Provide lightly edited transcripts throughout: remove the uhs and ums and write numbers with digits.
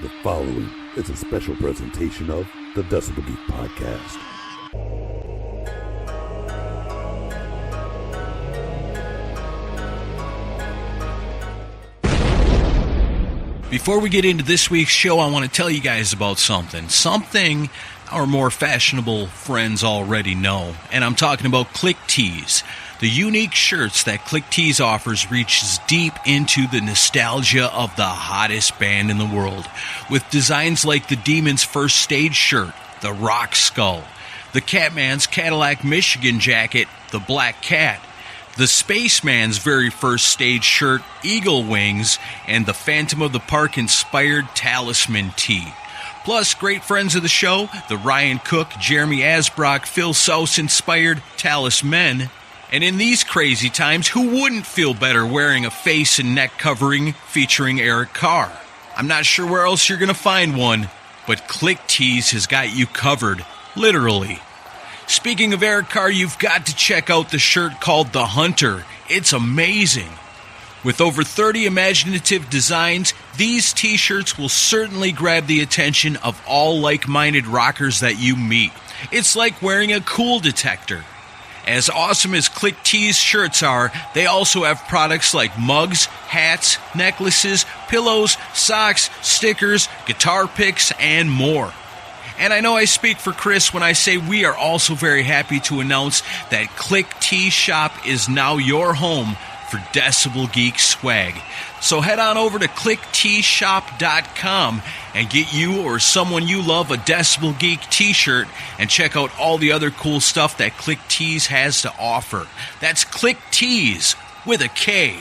The following is a special presentation of the Decibel Geek podcast. Before we get into this week's show, I want to tell you guys about something our more fashionable friends already know, and I'm talking about Click Tees. The unique shirts that Click Tees offers reaches deep into the nostalgia of the hottest band in the world, with designs like the Demon's first stage shirt, the Rock Skull, the Catman's Cadillac Michigan jacket, the Black Cat, the Spaceman's very first stage shirt, Eagle Wings, and the Phantom of the Park inspired Talisman tee. Plus, great friends of the show, the Ryan Cook, Jeremy Asbrock, Phil Souse inspired Talisman. And in these crazy times, who wouldn't feel better wearing a face and neck covering featuring Eric Carr? I'm not sure where else you're going to find one, but Click Tees has got you covered, literally. Speaking of Eric Carr, you've got to check out the shirt called The Hunter. It's amazing. With over 30 imaginative designs, these t-shirts will certainly grab the attention of all like-minded rockers that you meet. It's like wearing a cool detector. As awesome as Click Tees shirts are, they also have products like mugs, hats, necklaces, pillows, socks, stickers, guitar picks, and more. And I know I speak for Chris when I say we are also very happy to announce that Click Tees Shop is now your home for Decibel Geek swag. So head on over to clickteeshop.com and get you or someone you love a Decibel Geek t-shirt and check out all the other cool stuff that Click Tees has to offer. That's Click Tees with a K.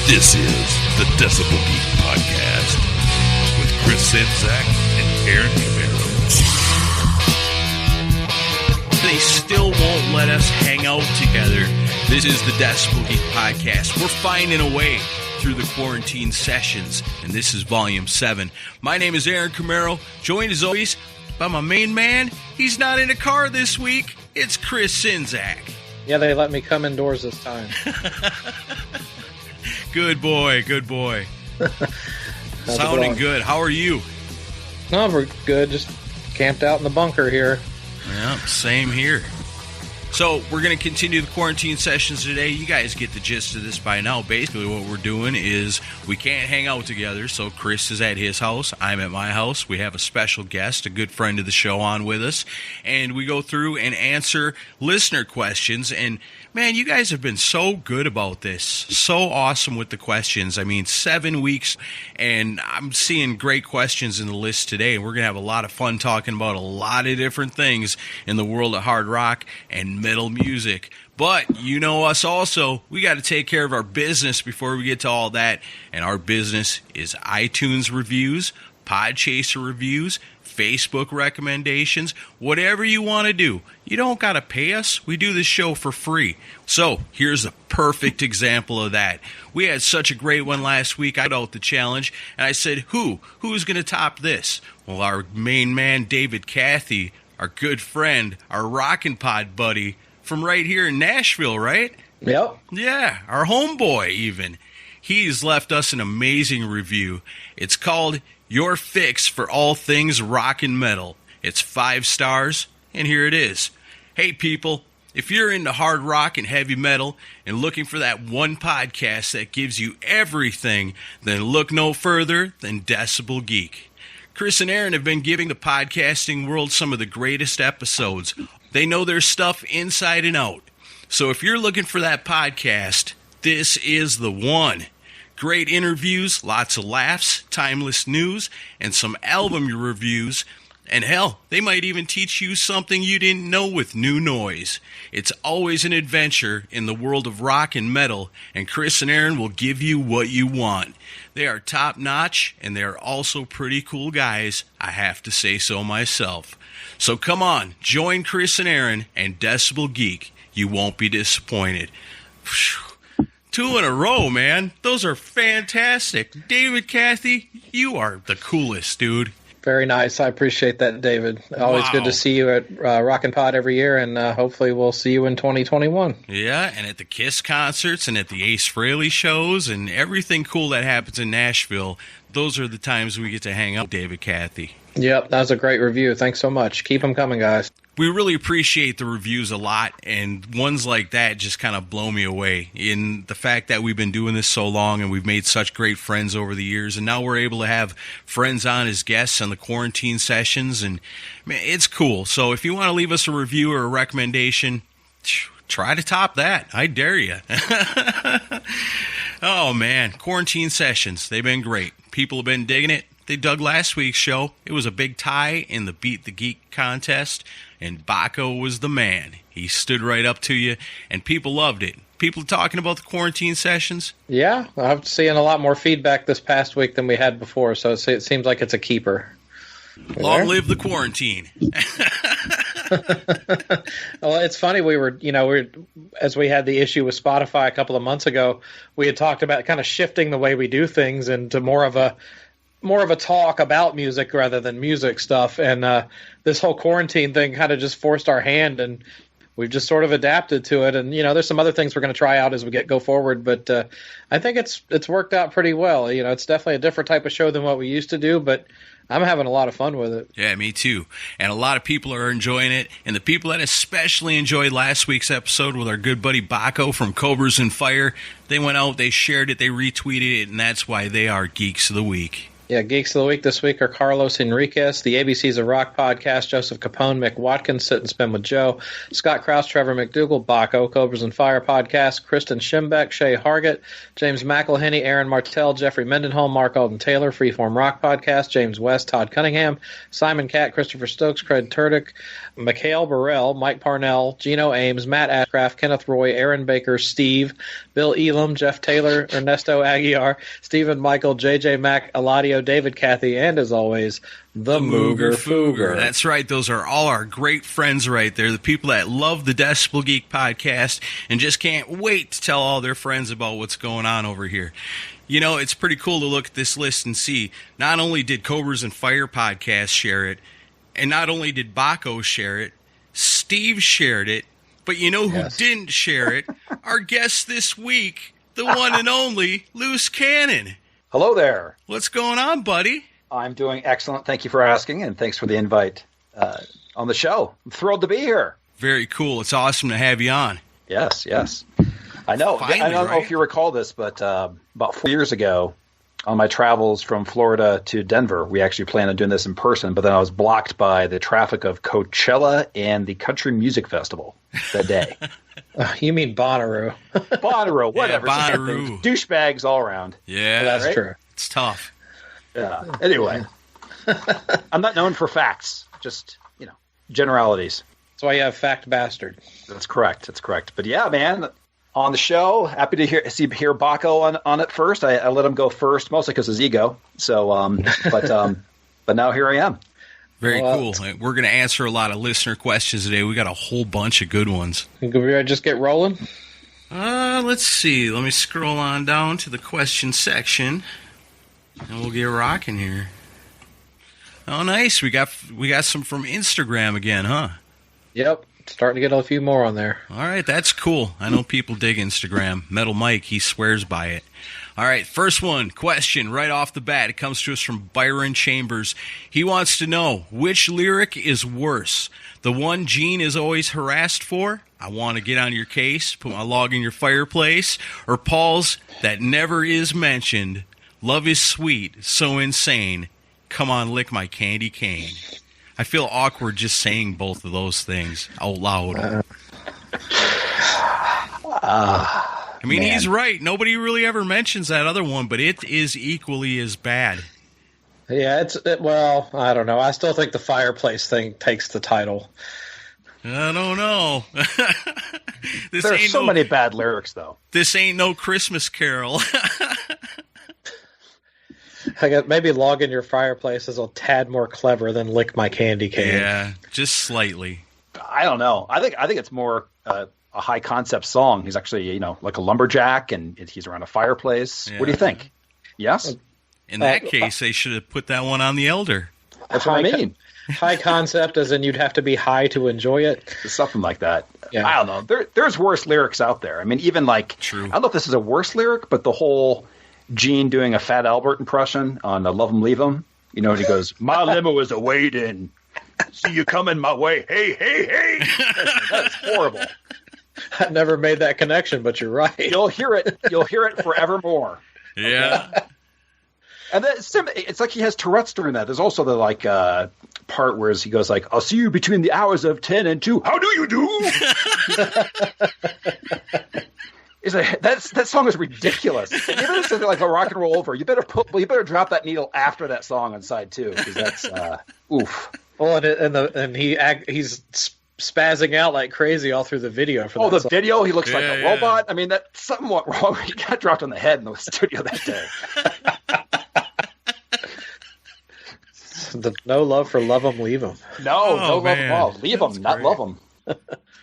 This is the Decibel Geek podcast with Chris Sinzak and Aaron Camaro. They still won't let us hang out together. This is the Decibel Geek podcast. We're finding a way through the quarantine sessions, and this is Volume 7. My name is Aaron Camaro, joined as always by my main man. He's not in a car this week. It's Chris Sinzak. Yeah, they let me come indoors this time. Good boy, good boy. Sounding good. How are you? No, we're good. Just camped out in the bunker here. Yeah, same here. So we're going to continue the quarantine sessions today. You guys get the gist of this by now. Basically what we're doing is we can't hang out together, so Chris is at his house, I'm at my house. We have a special guest, a good friend of the show on with us, and we go through and answer listener questions. And man, you guys have been so good about this. So awesome with the questions. I mean, 7 weeks, and I'm seeing great questions in the list today. We're going to have a lot of fun talking about a lot of different things in the world of hard rock and metal music. But you know us also, we got to take care of our business before we get to all that. And our business is iTunes reviews, Podchaser reviews, Facebook recommendations, whatever you want to do. You don't got to pay us. We do this show for free. So here's a perfect example of that. We had such a great one last week. I put out the challenge, and I said, who's going to top this? Well, our main man, David Cathy, our good friend, our Rockin' Pod buddy from right here in Nashville, right? Yep. Yeah, our homeboy even. He's left us an amazing review. It's called Your Fix for All Things Rock and Metal. It's 5 stars, and here it is. Hey people, if you're into hard rock and heavy metal and looking for that one podcast that gives you everything, then look no further than Decibel Geek. Chris and Aaron have been giving the podcasting world some of the greatest episodes. They know their stuff inside and out. So if you're looking for that podcast, this is the one. Great interviews, lots of laughs, timeless news, and some album reviews. And hell, they might even teach you something you didn't know with new noise. It's always an adventure in the world of rock and metal, and Chris and Aaron will give you what you want. They are top-notch, and they are also pretty cool guys, I have to say so myself. So come on, join Chris and Aaron and Decibel Geek. You won't be disappointed. Whew. 2 in a row, man. Those are fantastic. David Cathy, you are the coolest, dude. Very nice. I appreciate that, David. Always good to see you at Rockin' Pod every year, and hopefully we'll see you in 2021. Yeah, and at the KISS concerts and at the Ace Frehley shows and everything cool that happens in Nashville. Those are the times we get to hang out with David Cathy. Yep, that was a great review. Thanks so much. Keep them coming, guys. We really appreciate the reviews a lot, and ones like that just kind of blow me away in the fact that we've been doing this so long and we've made such great friends over the years, and now we're able to have friends on as guests on the quarantine sessions, and man, it's cool. So if you want to leave us a review or a recommendation, try to top that. I dare you. Oh, man, quarantine sessions, they've been great. People have been digging it. They dug last week's show. It was a big tie in the Beat the Geek contest, and Baco was the man. He stood right up to you, and people loved it. People talking about the quarantine sessions? Yeah, I'm seeing a lot more feedback this past week than we had before, so it seems like it's a keeper. Long live the quarantine. Well, it's funny. As we had the issue with Spotify a couple of months ago, we had talked about kind of shifting the way we do things into more of a talk about music rather than music stuff. And this whole quarantine thing kind of just forced our hand, and we've just sort of adapted to it. And, there's some other things we're going to try out as we go forward. But I think it's worked out pretty well. It's definitely a different type of show than what we used to do, but I'm having a lot of fun with it. Yeah, me too. And a lot of people are enjoying it. And the people that especially enjoyed last week's episode with our good buddy Baco from Cobras and Fire, they went out, they shared it, they retweeted it, and that's why they are Geeks of the Week. Yeah, Geeks of the Week this week are Carlos Enriquez, the ABCs of Rock podcast, Joseph Capone, Mick Watkins, Sit and Spin with Joe, Scott Krause, Trevor McDougall, Baco, Cobras and Fire podcast, Kristen Schimbeck, Shay Hargett, James McElhenney, Aaron Martell, Jeffrey Mendenholm, Mark Alden Taylor, Freeform Rock podcast, James West, Todd Cunningham, Simon Catt, Christopher Stokes, Craig Turdick, Mikhail Burrell, Mike Parnell, Gino Ames, Matt Ashcraft, Kenneth Roy, Aaron Baker, Steve, Bill Elam, Jeff Taylor, Ernesto Aguiar, Stephen Michael, JJ Mack, Eladio, David Cathy, and as always, the Mooger Fooger. That's right. Those are all our great friends right there, the people that love the Decibel Geek podcast and just can't wait to tell all their friends about what's going on over here. It's pretty cool to look at this list and see not only did Cobras and Fire podcast share it, and not only did Baco share it, Steve shared it, but who didn't share it? Our guest this week, the one and only Loose Cannon. Hello there. What's going on, buddy? I'm doing excellent. Thank you for asking, and thanks for the invite on the show. I'm thrilled to be here. Very cool. It's awesome to have you on. Yes. I know. Finally, I don't know if you recall this, but about 4 years ago, on my travels from Florida to Denver, we actually planned on doing this in person, but then I was blocked by the traffic of Coachella and the Country Music Festival that day. You mean Bonnaroo. Bonnaroo, whatever. Yeah, Bonnaroo. Douchebags all around. Yeah, that's true. It's tough. Yeah. Anyway, I'm not known for facts, just, generalities. That's why you have Fact Bastard. That's correct. But yeah, man, on the show, happy to hear Baco on it first. I let him go first, mostly because of his ego. So, but now here I am. Very cool. We're going to answer a lot of listener questions today. We got a whole bunch of good ones. Can we just get rolling? Let's see. Let me scroll on down to the question section, and we'll get rocking here. Oh, nice. We got some from Instagram again, huh? Yep. Starting to get a few more on there. All right, that's cool. I know people dig Instagram. Metal Mike, he swears by it. All right, first question right off the bat. It comes to us from Byron Chambers. He wants to know, which lyric is worse? The one Gene is always harassed for? I want to get on your case, put my log in your fireplace. Or Paul's, that never is mentioned. Love is sweet, so insane. Come on, lick my candy cane. I feel awkward just saying both of those things out loud. He's right. Nobody really ever mentions that other one, but it is equally as bad. Yeah, I don't know. I still think the fireplace thing takes the title. I don't know. There's so many bad lyrics, though. This ain't no Christmas Carol. I guess maybe log in your fireplace is a tad more clever than lick my candy cane. Yeah, just slightly. I don't know. I think it's more a high concept song. He's actually, like a lumberjack, and he's around a fireplace. Yeah. What do you think? Yes. In that case, they should have put that one on the Elder. That's what I mean. High concept, as in you'd have to be high to enjoy it. Something like that. Yeah. I don't know. There's worse lyrics out there. I mean, even like, True. I don't know if this is a worse lyric, but the whole Gene doing a Fat Albert impression on Love 'Em Leave 'Em. You know, and he goes, "My limo is a-waiting. See you coming my way. Hey, hey, hey." That is horrible. I never made that connection, but you're right. You'll hear it forevermore. Yeah. And then it's like he has Tourette's during that. There's also the like part where he goes like, "I'll see you between the hours of 10 and 2. How do you do?" It's like, that song is ridiculous. If you're going to say like a rock and roll over, you better drop that needle after that song on side 2, because that's oof. Well, and he's spazzing out like crazy all through the video. For that song. Video, he looks like a robot. I mean, that something went wrong. He got dropped on the head in the studio that day. No love for Love 'Em, Leave 'Em. No love at all. Leave them, not love them.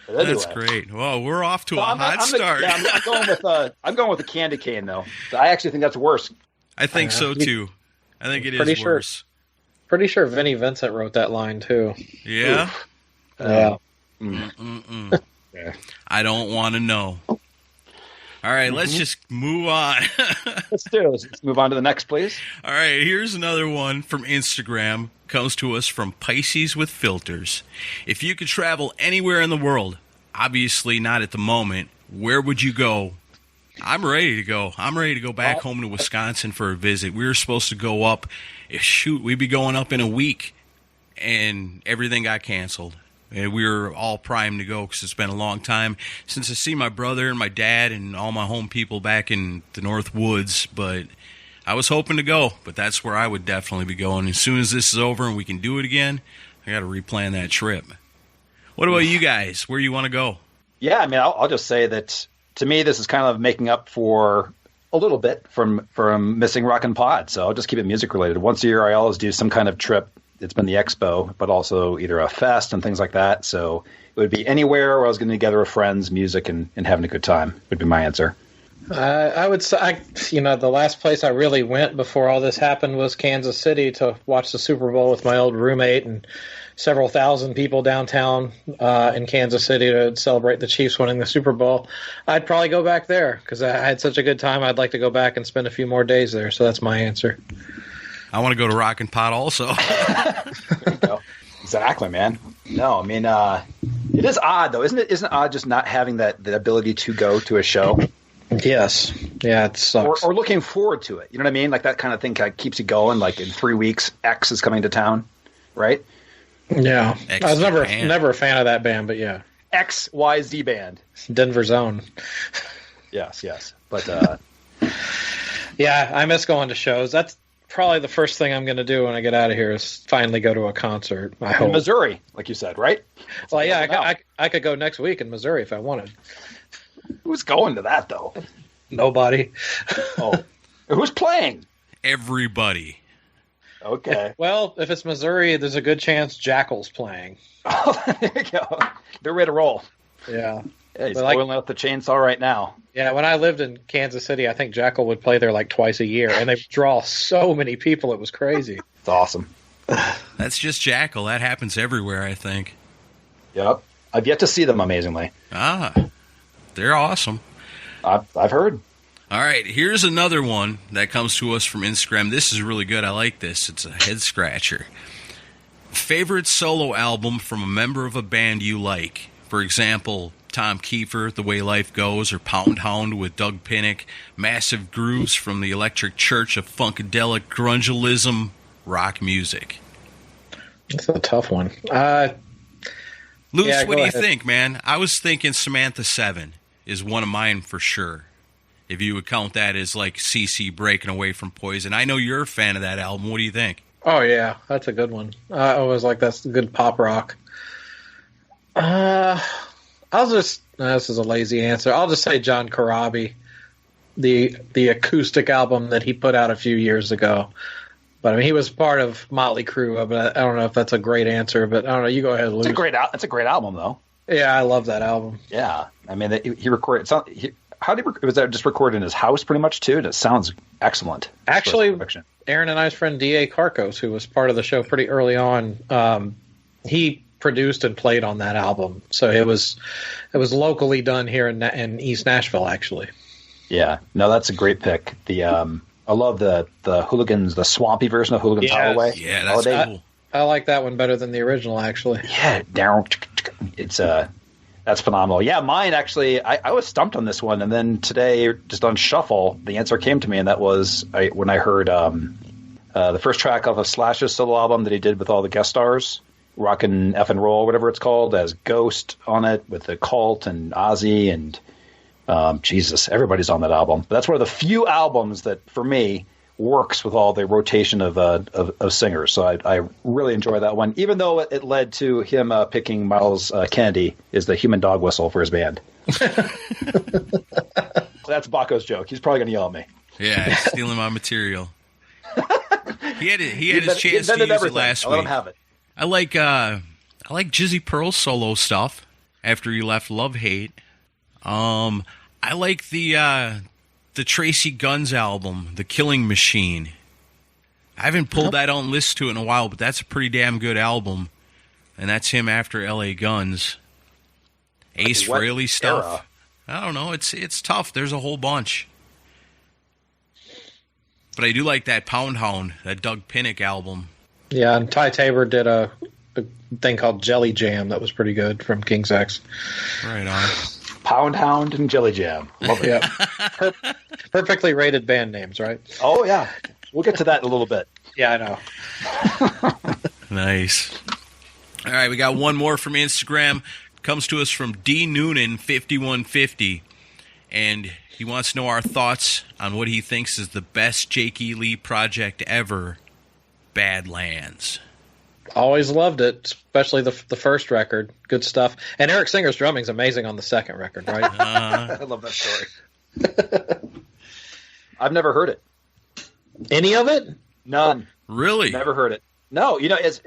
Anyway. That's great. Well, we're off to a hot start. I'm going with the candy cane, though. I actually think that's worse. I think so, too. I think it is worse. Pretty sure Vinnie Vincent wrote that line, too. Yeah? Yeah. Yeah. I don't want to know. All right, let's just move on. Let's do it. Let's move on to the next, please. All right, here's another one from Instagram. Comes to us from Pisces with Filters. If you could travel anywhere in the world, obviously not at the moment, where would you go? I'm ready to go. I'm ready to go back home to Wisconsin for a visit. We were supposed to go up. We'd be going up in a week, and everything got canceled. And we were all primed to go because it's been a long time since I see my brother and my dad and all my home people back in the North Woods. But I was hoping to go, but that's where I would definitely be going. As soon as this is over and we can do it again, I got to replan that trip. What about you guys? Where do you want to go? Yeah, I mean, I'll just say that to me, this is kind of making up for a little bit from missing Rockin' Pod. So I'll just keep it music related. Once a year, I always do some kind of trip. It's been the expo, but also either a fest and things like that. So it would be anywhere where I was getting together with friends, music, and having a good time would be my answer. I would say, the last place I really went before all this happened was Kansas City to watch the Super Bowl with my old roommate and several thousand people downtown in Kansas City to celebrate the Chiefs winning the Super Bowl. I'd probably go back there because I had such a good time. I'd like to go back and spend a few more days there. So that's my answer. I want to go to Rockin' Pot also. Exactly, man. No, I mean, it is odd, though, isn't it? Isn't it odd just not having the ability to go to a show? Yes. Yeah, it sucks. Or looking forward to it. You know what I mean? Like that kind of thing kind of keeps you going. Like in 3 weeks, X is coming to town, right? Yeah. X I was Japan. never a fan of that band, but yeah. XYZ band. Denver's own. Yes. But, yeah, I miss going to shows. That's probably the first thing I'm going to do when I get out of here is finally go to a concert. I hope. In Missouri, like you said, right? Well, yeah, I could go next week in Missouri if I wanted. Who's going to that, though? Nobody. Oh. Who's playing? Everybody. Okay. Well, if it's Missouri, there's a good chance Jackal's playing. Oh, there you go. They're ready to roll. Yeah. Yeah, he's oiling out the chainsaw right now. Yeah, when I lived in Kansas City, I think Jackal would play there like twice a year, and they draw so many people, it was crazy. It's awesome. That's just Jackal. That happens everywhere, I think. Yep. I've yet to see them, amazingly. They're awesome. I've heard. All right, here's another one that comes to us from Instagram. This is really good. I like this. It's a head scratcher. Favorite solo album from a member of a band you like? For example, Tom Kiefer, The Way Life Goes, or Pound Hound with Doug Pinnick, Massive Grooves from the Electric Church of Funkadelic Grungealism rock music. That's a tough one. Luce, what do you think, man? I was thinking Samantha 7 is one of mine for sure. If you would count that as like CC breaking away from Poison. I know you're a fan of that album. What do you think? Oh, yeah. That's a good one. I always like that's good pop rock. This is a lazy answer. I'll just say John Corabi, the acoustic album that he put out a few years ago. But I mean, he was part of Motley Crue. But I don't know if that's a great answer. But I don't know. You go ahead, Luke. It's a great album, though. Yeah, I love that album. Yeah, I mean, he recorded. was that just recorded in his house pretty much too? And it sounds excellent. Actually, Aaron and I's friend D.A. Carcos, who was part of the show pretty early on, he produced and played on that album. So it was locally done here in East Nashville, actually. Yeah, no, that's a great pick. I love the Hooligans, the swampy version of Hooligans Holloway. Yeah, that's cool. I like that one better than the original, actually. Yeah, it's that's phenomenal. Yeah, mine actually, I was stumped on this one, and then today, just on shuffle, the answer came to me, and that was when I heard the first track of a Slash's solo album that he did with all the guest stars, Rockin' Effin' Roll, whatever it's called, has Ghost on it with the Cult and Ozzy and Jesus, everybody's on that album. But that's one of the few albums that, for me, works with all the rotation of singers. So I really enjoy that one, even though it led to him picking Miles Kennedy as the human dog whistle for his band. So that's Baco's joke. He's probably going to yell at me. Yeah, he's stealing my material. He had his chance to use it last week. Let him have it. I like Jizzy Pearl's solo stuff after he left Love Hate. I like the Tracy Guns album, The Killing Machine. I haven't pulled that out and listened to it in a while, but that's a pretty damn good album. And that's him after L.A. Guns. Ace Frehley stuff. Era? I don't know. It's tough. There's a whole bunch. But I do like that Pound Hound, that Doug Pinnick album. Yeah, and Ty Tabor did a thing called Jelly Jam that was pretty good from King's X. Right on. Pound Hound and Jelly Jam. Love it. Yeah. Perfectly rated band names, right? Oh, yeah. We'll get to that in a little bit. Yeah, I know. Nice. All right, we got one more from Instagram. Comes to us from D Noonan 5150, and he wants to know our thoughts on what he thinks is the best Jake E. Lee project ever, Badlands. Always loved it, especially the first record. Good stuff. And Eric Singer's drumming's amazing on the second record, right? I love that story. I've never heard it. Any of it? None. Really? Never heard it. No, as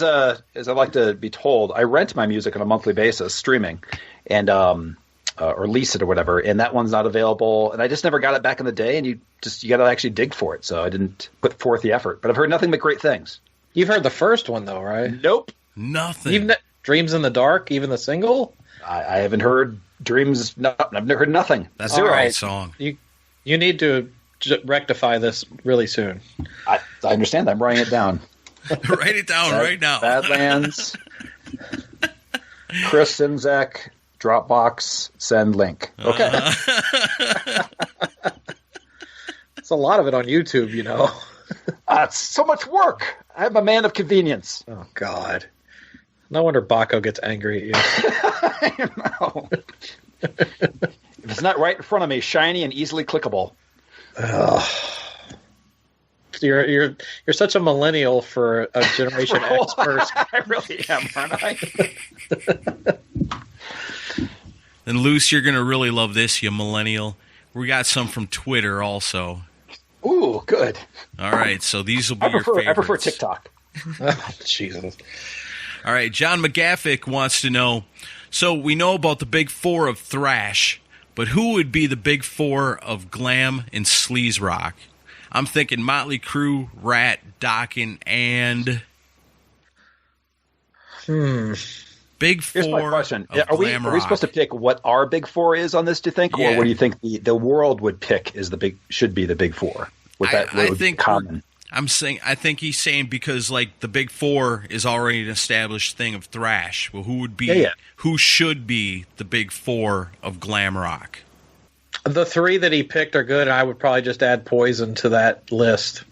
I like to be told, I rent my music on a monthly basis, streaming, and or lease it or whatever, and that one's not available. And I just never got it back in the day, and you got to actually dig for it. So I didn't put forth the effort. But I've heard nothing but great things. You've heard the first one though, right? Nope. Nothing. Even Dreams in the Dark, even the single? I haven't heard Dreams. No, I've never heard nothing. That's Zero. a great song. You need to rectify this really soon. I understand that. I'm writing it down. Write it down right now. Badlands. Chris Simzak, Dropbox, send link. Okay. It's a lot of it on YouTube, you know. It's so much work. I'm a man of convenience. Oh, God. No wonder Baco gets angry at you. I know. If it's not right in front of me, shiny and easily clickable. You're such a millennial for a Generation X person. I really am, aren't I? Then, Luce, you're going to really love this, you millennial. We got some from Twitter also. Ooh, good. All right, so these will be your favorites. I prefer TikTok. Oh, Jesus. All right, John McGaffick wants to know, so we know about the big four of thrash, but who would be the big four of glam and sleaze rock? I'm thinking Motley Crue, Rat, Dokken, and... Big four. Here's my question. Of Are we glam supposed to rock. pick what our big four is on this, do you think? Yeah. Or what do you think the world would pick should be the big four? I think common? I think he's saying because like the big four is already an established thing of thrash. Well, who should be the big four of glam rock? The three that he picked are good. I would probably just add Poison to that list.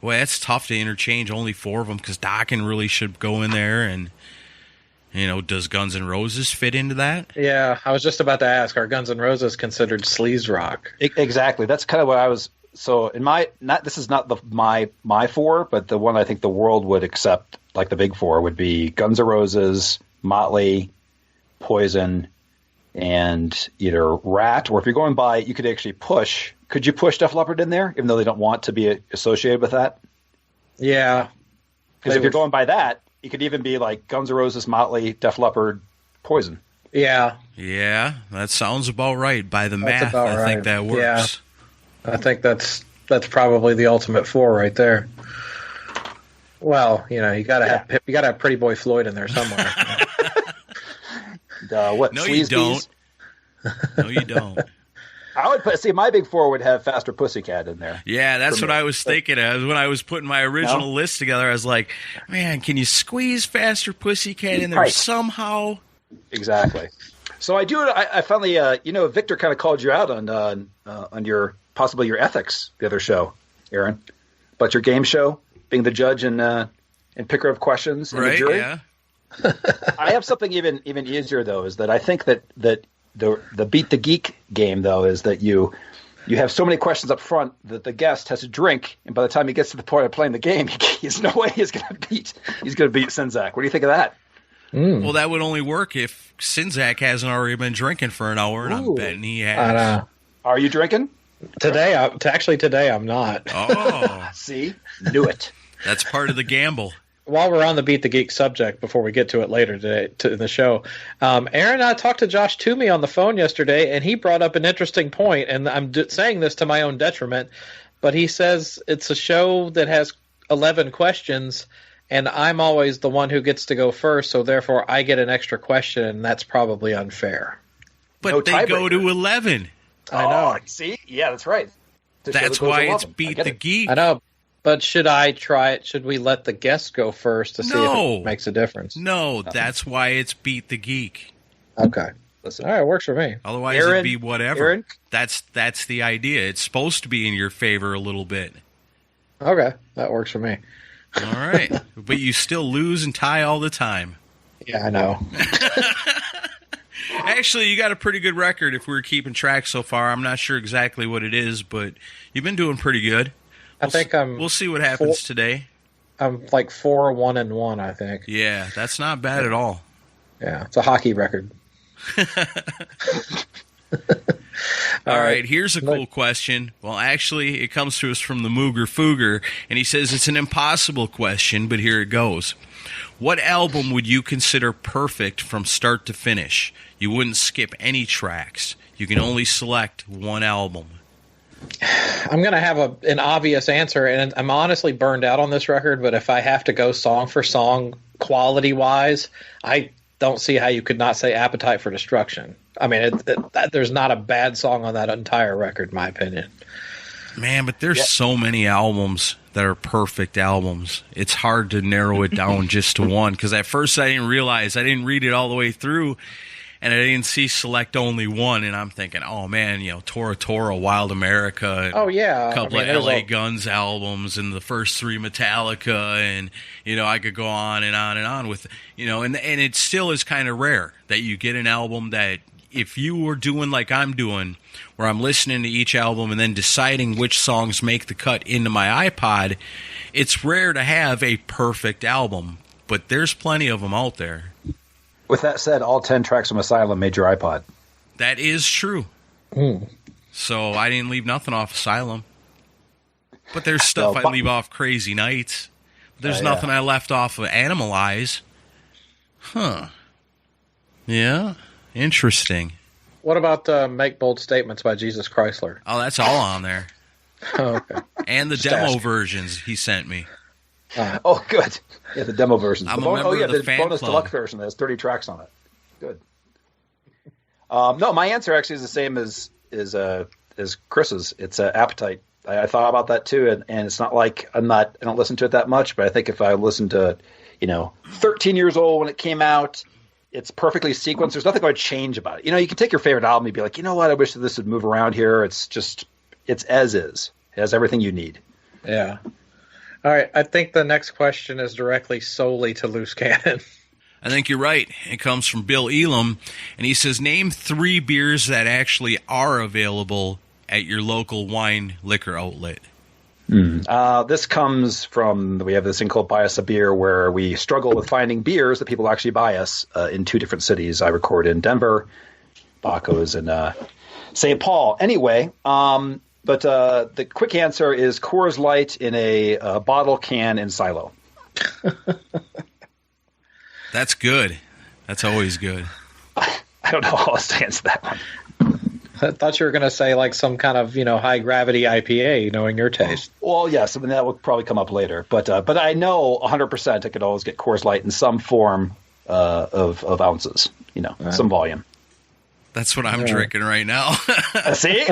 Well, it's tough to interchange only four of them because Dokken really should go in there. And, does Guns N' Roses fit into that? Yeah, I was just about to ask, are Guns N' Roses considered sleaze rock? Exactly. That's kind of what I was. So in this is not my four, but the one I think the world would accept, like the big four, would be Guns N' Roses, Motley, Poison, and either Rat, or if you're going by, you could actually push. Could you push Def Leppard in there, even though they don't want to be associated with that? Yeah. Because if you're going by that, it could even be like Guns N' Roses, Motley, Def Leppard, Poison. Yeah. Yeah, that sounds about right. By the That's math, about I right. think that works. Yeah. I think that's probably the ultimate 4 right there. Well, you gotta have Pretty Boy Floyd in there somewhere. What? No, you don't. No, you don't. I would see my big 4 would have Faster Pussycat in there. Yeah, that's what I was thinking of. When I was putting my original list together, I was like, man, can you squeeze Faster Pussycat in there somehow? Exactly. So I finally, Victor kind of called you out on your possibly your ethics the other show, Aaron, but your game show, being the judge and picker of questions in the jury. Yeah. I have something even easier though. Is that I think that the Beat the Geek game though is that you have so many questions up front that the guest has to drink, and by the time he gets to the point of playing the game, there's no way he's going to beat Sinzak. What do you think of that? Well, that would only work if Sinzak hasn't already been drinking for an hour, and I'm betting he has. Are you drinking? Today I'm not. Oh. See? Knew it. That's part of the gamble. While we're on the Beat the Geek subject, before we get to it later today in the show, Aaron and I talked to Josh Toomey on the phone yesterday, and he brought up an interesting point, and I'm saying this to my own detriment, but he says it's a show that has 11 questions, and I'm always the one who gets to go first, so therefore I get an extra question, and that's probably unfair. But they go to 11. I know. See? Yeah, that's right. That's why it's Beat the Geek. I know. But should I try it? Should we let the guest go first to see if it makes a difference? No, that's why it's Beat the Geek. Okay. Listen, all right, works for me. Otherwise, it'd be whatever. Aaron? That's the idea. It's supposed to be in your favor a little bit. Okay, that works for me. All right. But you still lose and tie all the time. Yeah, I know. Actually, you got a pretty good record if we were keeping track so far. I'm not sure exactly what it is, but you've been doing pretty good. We'll see what happens today. I'm like 4-1-1, I think. Yeah, that's not bad at all. Yeah, it's a hockey record. All right, here's a cool question. Well, actually, it comes to us from the Mooger Fooger, and he says it's an impossible question, but here it goes. What album would you consider perfect from start to finish? You wouldn't skip any tracks. You can only select one album. I'm going to have an obvious answer, and I'm honestly burned out on this record, but if I have to go song for song, quality-wise, I don't see how you could not say Appetite for Destruction. I mean, there's not a bad song on that entire record, in my opinion. Man, but there's so many albums that are perfect albums. It's hard to narrow it down just to one, because at first I didn't realize, I didn't read it all the way through, and I didn't see select only one, and I'm thinking, oh man, Tora Tora, Wild America, and a couple of LA Guns albums, and the first 3 Metallica, and I could go on and on and on with, and it still is kind of rare that you get an album that, if you were doing like I'm doing, where I'm listening to each album and then deciding which songs make the cut into my iPod, it's rare to have a perfect album, but there's plenty of them out there. With that said, all 10 tracks from Asylum made your iPod. That is true. So I didn't leave nothing off Asylum. But there's stuff I leave off Crazy Nights. There's nothing I left off of Animalize. Huh. Yeah. Interesting. What about Make Bold Statements by Jesus Chrysler? Oh, that's all on there. Oh, okay. And the demo versions he sent me. Oh, good. Yeah, the demo version. I'm a member of the fan bonus club. Deluxe version that has 30 tracks on it. Good. No, my answer actually is the same as Chris's. It's Appetite. I thought about that too, and it's not like I don't listen to it that much, but I think if I listened to, 13 years old when it came out, it's perfectly sequenced. There's nothing I would change about it. You can take your favorite album and be like, you know what, I wish that this would move around here. It's as is. It has everything you need. Yeah. All right, I think the next question is directly solely to Loose Cannon. I think you're right. It comes from Bill Elam, and he says, name 3 beers that actually are available at your local wine liquor outlet. This comes from, we have this thing called Buy Us a Beer, where we struggle with finding beers that people actually buy us in 2 different cities. I record in Denver, Baco's in St. Paul. Anyway, but the quick answer is Coors Light in a bottle, can, and silo. That's good. That's always good. I don't know how else to answer that one. I thought you were going to say like some kind of high gravity IPA, knowing your taste. Well, yes, I mean that will probably come up later. But I know 100% I could always get Coors Light in some form of ounces, some volume. That's what I'm drinking right now. See?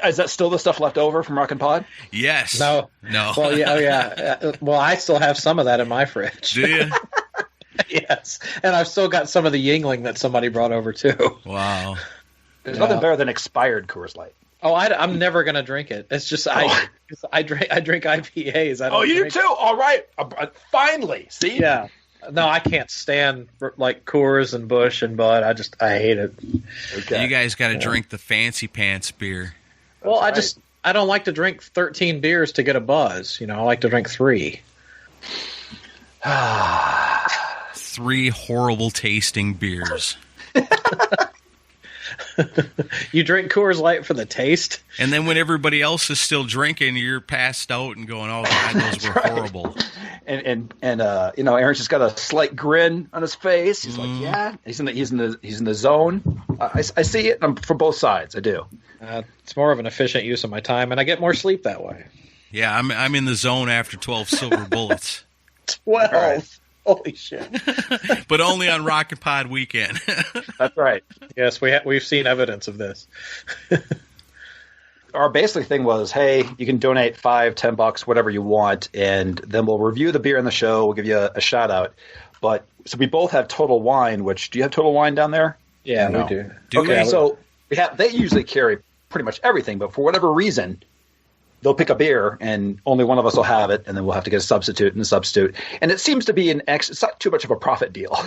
Is that still the stuff left over from Rockin' Pod? Yes. No. Well, yeah. Oh, yeah. Well, I still have some of that in my fridge. Do you? Yes. And I've still got some of the Yingling that somebody brought over, too. Wow. There's nothing better than expired Coors Light. Oh, I'm never going to drink it. It's just I drink IPAs. You do too? All right. Finally. See? Yeah. No, I can't stand like Coors and Busch and Bud. I hate it. Okay. You guys got to drink the fancy pants beer. Well, I don't like to drink 13 beers to get a buzz. I like to drink 3. 3 horrible tasting beers. You drink Coors Light for the taste, and then when everybody else is still drinking, you're passed out and going, "Oh God, those were horrible." And Aaron's just got a slight grin on his face. He's like, "Yeah, he's in the zone." I see it from both sides. I do. It's more of an efficient use of my time, and I get more sleep that way. Yeah, I'm in the zone after 12 silver bullets. 12. Right. Holy shit! But only on Rockin' Pod weekend. That's right. Yes, we've seen evidence of this. Our basic thing was, hey, you can donate $5, $10, whatever you want, and then we'll review the beer in the show. We'll give you a shout out. But so we both have Total Wine. Which do you have Total Wine down there? Yeah, we do. Okay, so they usually carry pretty much everything, but for whatever reason, they'll pick a beer and only one of us will have it, and then we'll have to get a substitute. And it seems to be it's not too much of a profit deal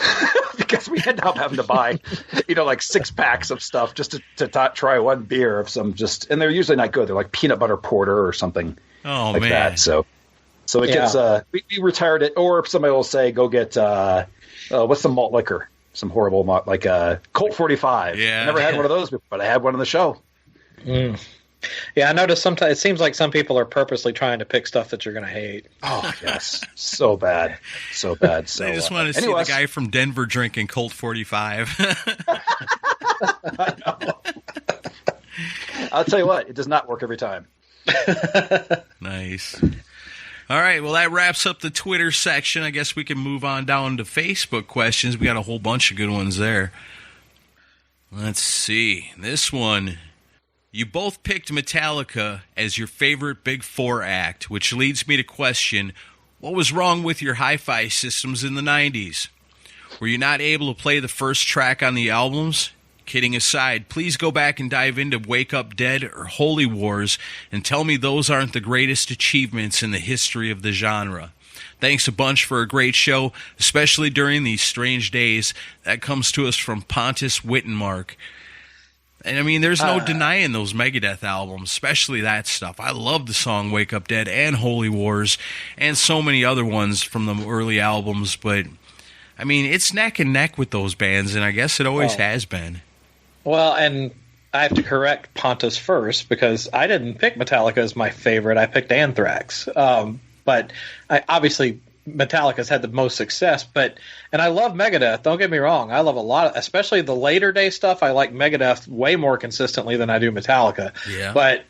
because we end up having to buy, like 6 packs of stuff just to try one beer of some and they're usually not good. They're like peanut butter porter or something like that. So it gets, we retired it, or if somebody will say, go get, what's some malt liquor? Some horrible malt, like Colt 45. Yeah. I never had one of those, but I had one on the show. Mm. Yeah, I noticed sometimes it seems like some people are purposely trying to pick stuff that you're going to hate. Oh, yes. So bad. So bad. So, I just want to see the guy from Denver drinking Colt 45. I know. I'll tell you what, it does not work every time. Nice. All right, well, that wraps up the Twitter section. I guess we can move on down to Facebook questions. We got a whole bunch of good ones there. Let's see. This one... You both picked Metallica as your favorite Big Four act, which leads me to question, what was wrong with your hi-fi systems in the 90s? Were you not able to play the first track on the albums? Kidding aside, please go back and dive into Wake Up Dead or Holy Wars and tell me those aren't the greatest achievements in the history of the genre. Thanks a bunch for a great show, especially during these strange days. That comes to us from Pontus Wittenmark. And I mean, there's no denying those Megadeth albums, especially that stuff. I love the song Wake Up Dead and Holy Wars and so many other ones from the early albums. But, I mean, it's neck and neck with those bands, and I guess it always has been. Well, and I have to correct Pontus first because I didn't pick Metallica as my favorite. I picked Anthrax. But obviously Metallica's had the most success, and I love Megadeth. Don't get me wrong. I love a lot, especially the later day stuff. I like Megadeth way more consistently than I do Metallica. Yeah. But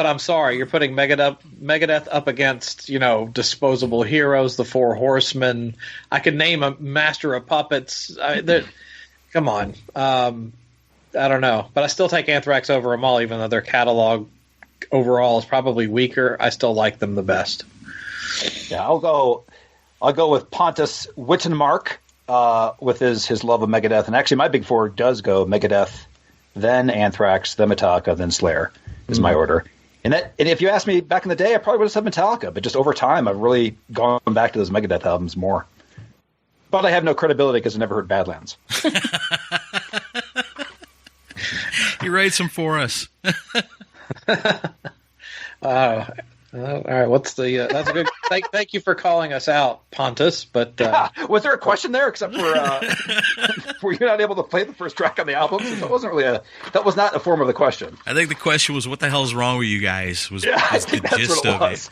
I'm sorry, you're putting Megadeth up against, Disposable Heroes, the Four Horsemen. I could name a Master of Puppets. Come on. I don't know, but I still take Anthrax over them all, even though their catalog overall is probably weaker. I still like them the best. Yeah, I'll go with Pontus Wittenmark with his love of Megadeth. And actually, my Big Four does go Megadeth, then Anthrax, then Metallica, then Slayer is my order. And if you asked me back in the day, I probably would have said Metallica. But just over time, I've really gone back to those Megadeth albums more. But I have no credibility because I never heard Badlands. He writes them for us. All right, what's the? That's a good. Thank you for calling us out, Pontus. But was there a question there? Except for were you not able to play the first track on the album? That wasn't really that was not a form of the question. I think the question was, "What the hell's wrong with you guys?" I think the gist of it.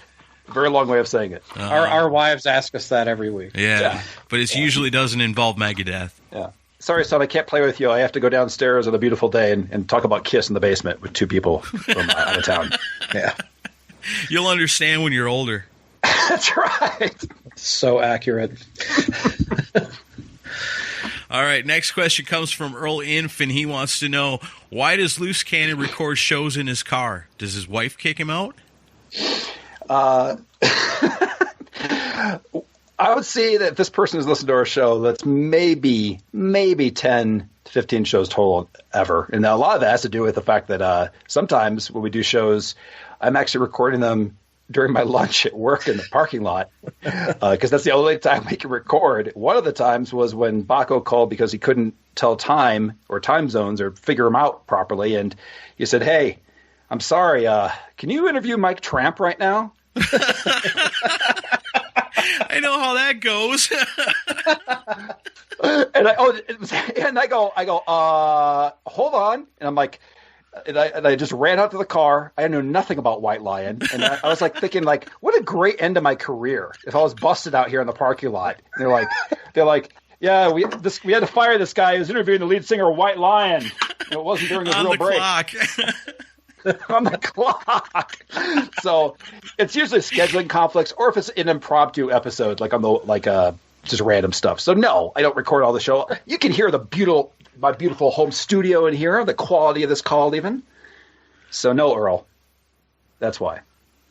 Very long way of saying it. Our wives ask us that every week. Yeah, but it usually doesn't involve Megadeth. Yeah. sorry, son, I can't play with you. I have to go downstairs on a beautiful day and talk about Kiss in the basement with two people from out of town. Yeah. You'll understand when you're older. That's right. So accurate. All right, next question comes from Earl Inf, and he wants to know, why does Loose Cannon record shows in his car? Does his wife kick him out? I would say that this person has listened to our show. That's maybe 10 to 15 shows total ever. And a lot of that has to do with the fact that sometimes when we do shows, I'm actually recording them during my lunch at work in the parking lot because that's the only time we can record. One of the times was when Baco called because he couldn't tell time or time zones or figure them out properly. And he said, "Hey, I'm sorry. Can you interview Mike Tramp right now?" I know how that goes. And I go, hold on. And I'm like, and I just ran out to the car. I knew nothing about White Lion. And I was like thinking, like, what a great end to my career if I was busted out here in the parking lot. And they're like, yeah, we had to fire this guy who was interviewing the lead singer of White Lion. And it wasn't during his real break. Clock. On the clock. So it's usually scheduling conflicts, or if it's an impromptu episode, like on the just random stuff. So no, I don't record all the show. You can hear my beautiful home studio in here, the quality of this call even. So no, Earl. That's why.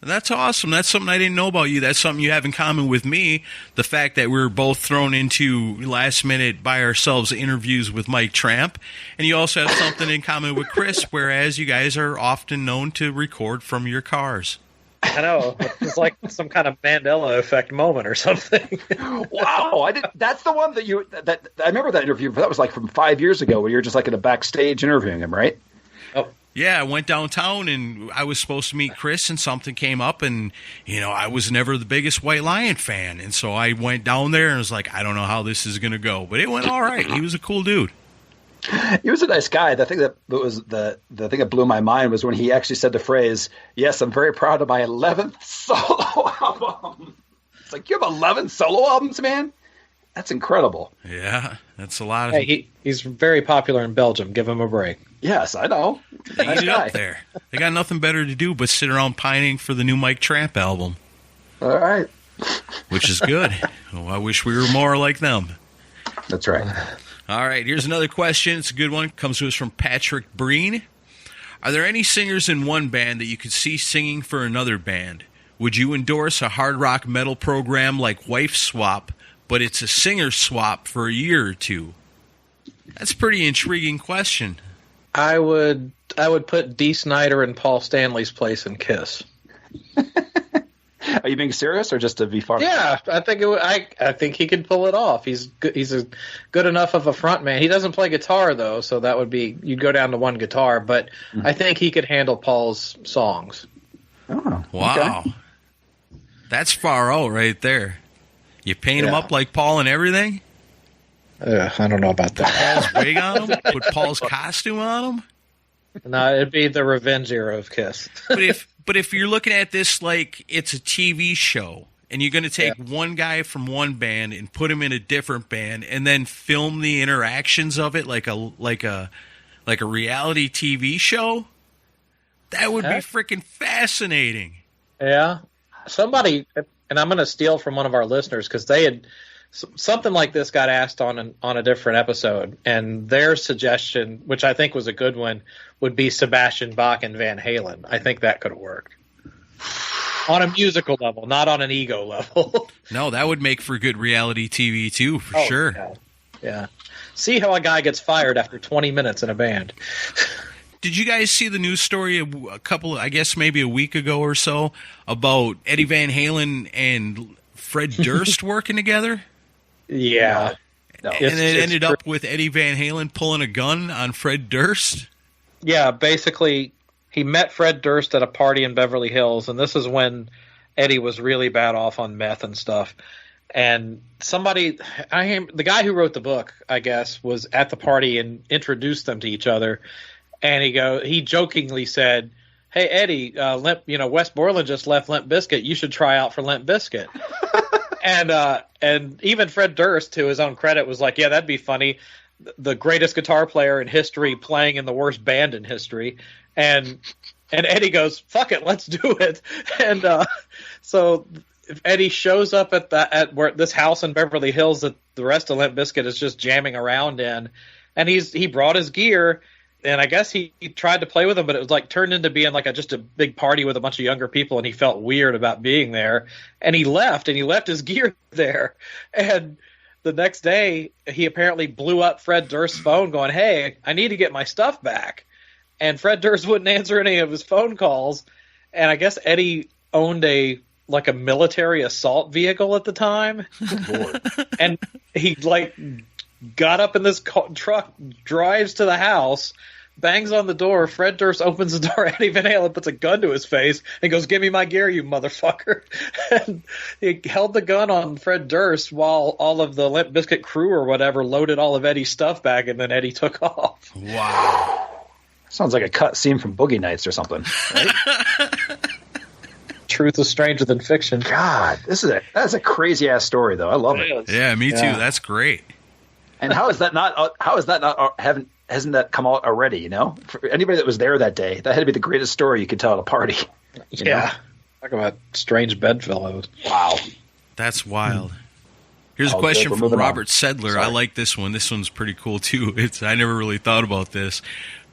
That's awesome. That's something I didn't know about you. That's something you have in common with me. The fact that we're both thrown into last minute by ourselves interviews with Mike Tramp. And you also have something in common with Chris, whereas you guys are often known to record from your cars. I know. It's like some kind of Mandela effect moment or something. Wow. That's the one that I remember that interview. That was like from 5 years ago where you were just like in a backstage interviewing him, right? Oh. Yeah, I went downtown, and I was supposed to meet Chris, and something came up, and, I was never the biggest White Lion fan, and so I went down there and was like, I don't know how this is going to go, but it went all right. He was a cool dude. He was a nice guy. The thing that was the thing that blew my mind was when he actually said the phrase, "Yes, I'm very proud of my 11th solo album." It's like, you have 11 solo albums, man? That's incredible. Yeah, that's a lot of... Hey, he's very popular in Belgium. Give him a break. Yes, I know. They eat it up there. They got nothing better to do but sit around pining for the new Mike Tramp album. All right. Which is good. Oh, I wish we were more like them. That's right. All right, here's another question. It's a good one. It comes to us from Patrick Breen. Are there any singers in one band that you could see singing for another band? Would you endorse a hard rock metal program like Wife Swap, but it's a singer swap for a year or two? That's a pretty intriguing question. I would put Dee Snider in Paul Stanley's place in Kiss. Are you being serious or just to be funny? Yeah, I think I think he could pull it off. He's a good enough of a front man. He doesn't play guitar though, so that would be, you'd go down to one guitar, but I think he could handle Paul's songs. Oh, wow. Okay. That's far out right there. You paint him up like Paul and everything? I don't know about that. Paul's wig on him? Put Paul's costume on him? No, it'd be the revenge era of Kiss. But if you're looking at this like it's a TV show, and you're going to take one guy from one band and put him in a different band, and then film the interactions of it like a reality TV show, that would be freaking fascinating. Yeah, somebody, and I'm going to steal from one of our listeners because they had something like this got asked on a different episode, and their suggestion, which I think was a good one, would be Sebastian Bach and Van Halen. I think that could have worked on a musical level, not on an ego level. No, that would make for good reality TV too, for sure. Yeah. See how a guy gets fired after 20 minutes in a band. Did you guys see the news story maybe a week ago or so about Eddie Van Halen and Fred Durst working together? Yeah. No. And it ended up with Eddie Van Halen pulling a gun on Fred Durst? Yeah, basically, he met Fred Durst at a party in Beverly Hills, and this is when Eddie was really bad off on meth and stuff. And the guy who wrote the book, I guess, was at the party and introduced them to each other. And he jokingly said, "Hey, Eddie, Wes Borland just left Limp Bizkit. You should try out for Limp Bizkit." And even Fred Durst, to his own credit, was like, "Yeah, that'd be funny. the greatest guitar player in history playing in the worst band in history, and Eddie goes, "Fuck it, let's do it." And so Eddie shows up at where this house in Beverly Hills that the rest of Limp Bizkit is just jamming around in, and he brought his gear. And I guess he tried to play with them, but it was like turned into being like just a big party with a bunch of younger people, and he felt weird about being there. And he left his gear there. And the next day, he apparently blew up Fred Durst's phone going, "Hey, I need to get my stuff back." And Fred Durst wouldn't answer any of his phone calls. And I guess Eddie owned a military assault vehicle at the time. Lord. And he got up in this truck, drives to the house, bangs on the door. Fred Durst opens the door. Eddie Van Halen puts a gun to his face and goes, "Give me my gear, you motherfucker." And he held the gun on Fred Durst while all of the Limp Bizkit crew or whatever loaded all of Eddie's stuff back, and then Eddie took off. Wow. Sounds like a cut scene from Boogie Nights or something. Right? Truth is stranger than fiction. God, that's a crazy ass story though. I love it. Yeah, me too. That's great. And hasn't that come out already? You know, for anybody that was there that day, that had to be the greatest story you could tell at a party. Yeah, talk about strange bedfellows. Wow, that's wild. Here's a question from Robert Sedler. Sorry. I like this one. This one's pretty cool too. I never really thought about this.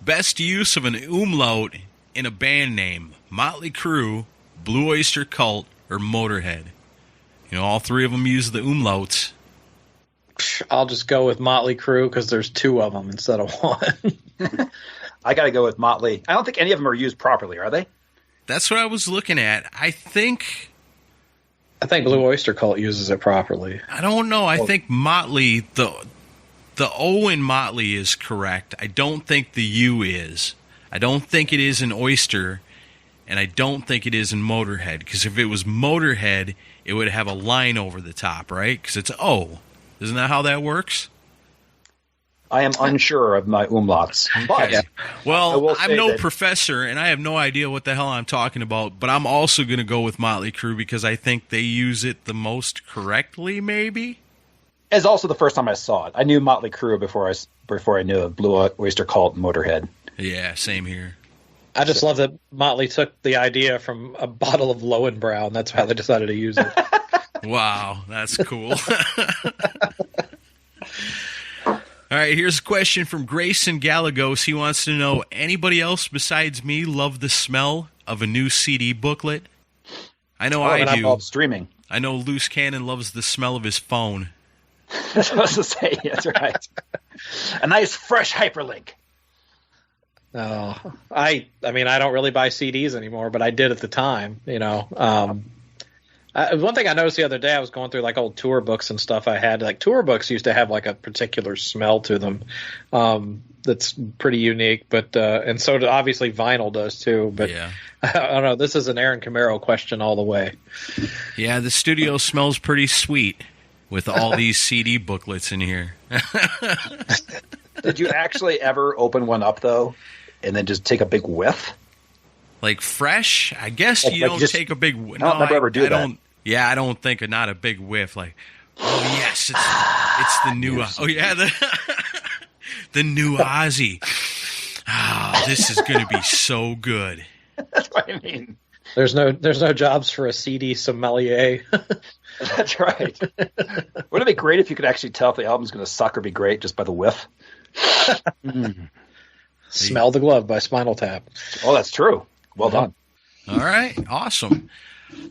Best use of an umlaut in a band name: Motley Crue, Blue Oyster Cult, or Motorhead. You know, all three of them use the umlauts. I'll just go with Motley Crue because there's two of them instead of one. I got to go with Motley. I don't think any of them are used properly, are they? That's what I was looking at. I think Blue Oyster Cult uses it properly. I don't know. I think Motley, the O in Motley is correct. I don't think the U is. I don't think it is in Oyster, and I don't think it is in Motorhead. Because if it was Motorhead, it would have a line over the top, right? Because it's O. Isn't that how that works? I am unsure of my umlauts. But well, I'm no professor, and I have no idea what the hell I'm talking about, but I'm also going to go with Motley Crue because I think they use it the most correctly, maybe? It's also the first time I saw it. I knew Motley Crue before I knew Blue Oyster Cult and Motorhead. Yeah, same here. I just love that Motley took the idea from a bottle of Lowenbrow, and that's how they decided to use it. Wow, that's cool. All right, here's a question from Grayson Galagos. He wants to know, anybody else besides me love the smell of a new CD booklet? I know I do. Streaming. I know Loose Cannon loves the smell of his phone. That's what I was to say. That's right. A nice fresh hyperlink. No, I mean, I don't really buy CDs anymore, but I did at the time, you know. One thing I noticed the other day, I was going through like old tour books and stuff I had. Like tour books used to have like a particular smell to them that's pretty unique, but and so obviously vinyl does too. But yeah. I don't know. This is an Aaron Camaro question all the way. Yeah, the studio smells pretty sweet with all these CD booklets in here. Did you actually ever open one up though, and then just take a big whiff? Like fresh? I guess you don't take a big whiff. I don't ever do that. Yeah, I don't think not a big whiff. Like, oh yes, it's the new. Oh yeah, the new Ozzy. Oh, this is going to be so good. That's what I mean. There's no jobs for a CD sommelier. That's right. Wouldn't it be great if you could actually tell if the album's going to suck or be great just by the whiff? Smell the Glove by Spinal Tap. Oh, that's true. Well done. All right, awesome.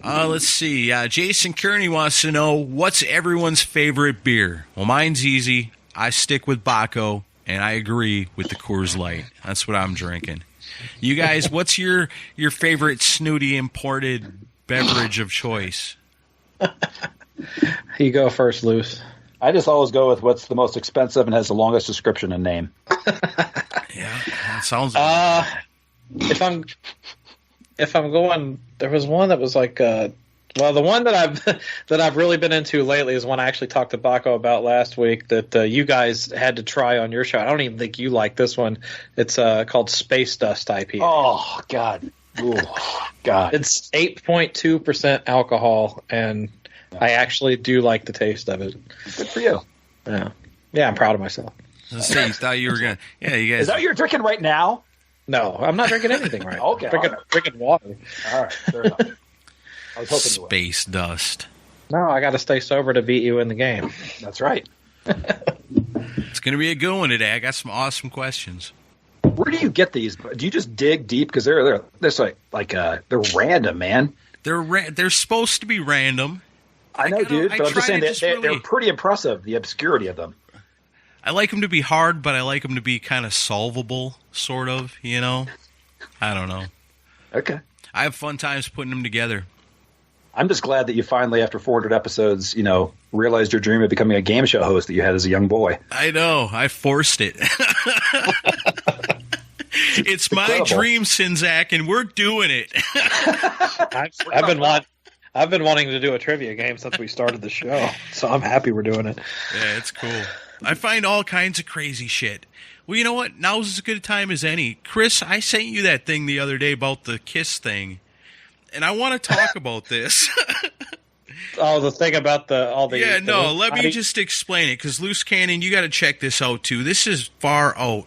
Let's see. Jason Kearney wants to know, what's everyone's favorite beer? Well, mine's easy. I stick with Baco, and I agree with the Coors Light. That's what I'm drinking. You guys, what's your favorite snooty imported beverage of choice? You go first, Luce. I just always go with what's the most expensive and has the longest description and name. Yeah, that sounds If I'm going, there was one that was like, the one that I've really been into lately is one I actually talked to Baco about last week that you guys had to try on your show. I don't even think you like this one. It's called Space Dust IPA. Oh God, ooh, God! It's 8.2% alcohol, and I actually do like the taste of it. Good for you. Yeah, I'm proud of myself. I say you thought you were gonna. Yeah, you guys. Is that what you're drinking right now? No, I'm not drinking anything right now. Okay, Drinking water. All right, fair enough. I was hoping you would. Space dust. No, I got to stay sober to beat you in the game. That's right. It's gonna be a good one today. I got some awesome questions. Where do you get these? Do you just dig deep? Because they're they're random, man. They're supposed to be random. I know, dude, but I'm just saying that really, they're pretty impressive. The obscurity of them. I like them to be hard, but I like them to be kind of solvable, sort of. You know, I don't know. Okay. I have fun times putting them together. I'm just glad that you finally, after 400 episodes, realized your dream of becoming a game show host that you had as a young boy. I know. I forced it. It's my dream, Sinzak, and we're doing it. I've been wanting to do a trivia game since we started the show, so I'm happy we're doing it. Yeah, it's cool. I find all kinds of crazy shit. Well, you know what? Now's as good a time as any. Chris, I sent you that thing the other day about the Kiss thing, and I want to talk about this. Oh, the thing about let me just explain it, because Loose Cannon, you got to check this out, too. This is far out.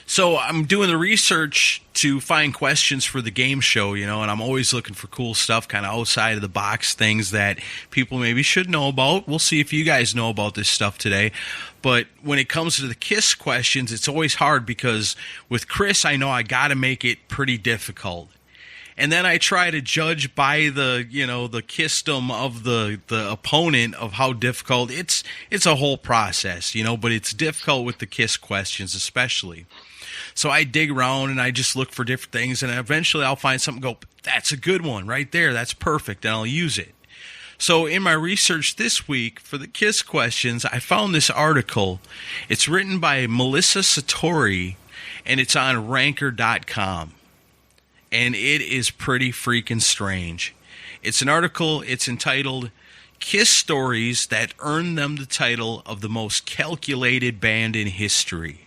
So I'm doing the research to find questions for the game show, and I'm always looking for cool stuff, kind of outside of the box, things that people maybe should know about. We'll see if you guys know about this stuff today. But when it comes to the Kiss questions, it's always hard because with Chris, I know I got to make it pretty difficult. And then I try to judge by the Kissdom of the opponent of how difficult. It's a whole process, but it's difficult with the Kiss questions especially. So I dig around and I just look for different things, and eventually I'll find something and go, that's a good one right there. That's perfect, and I'll use it. So in my research this week for the Kiss questions, I found this article. It's written by Melissa Satori, and it's on Ranker.com. And it is pretty freaking strange. It's an article, it's entitled, Kiss Stories That Earned Them the Title of the Most Calculated Band in History.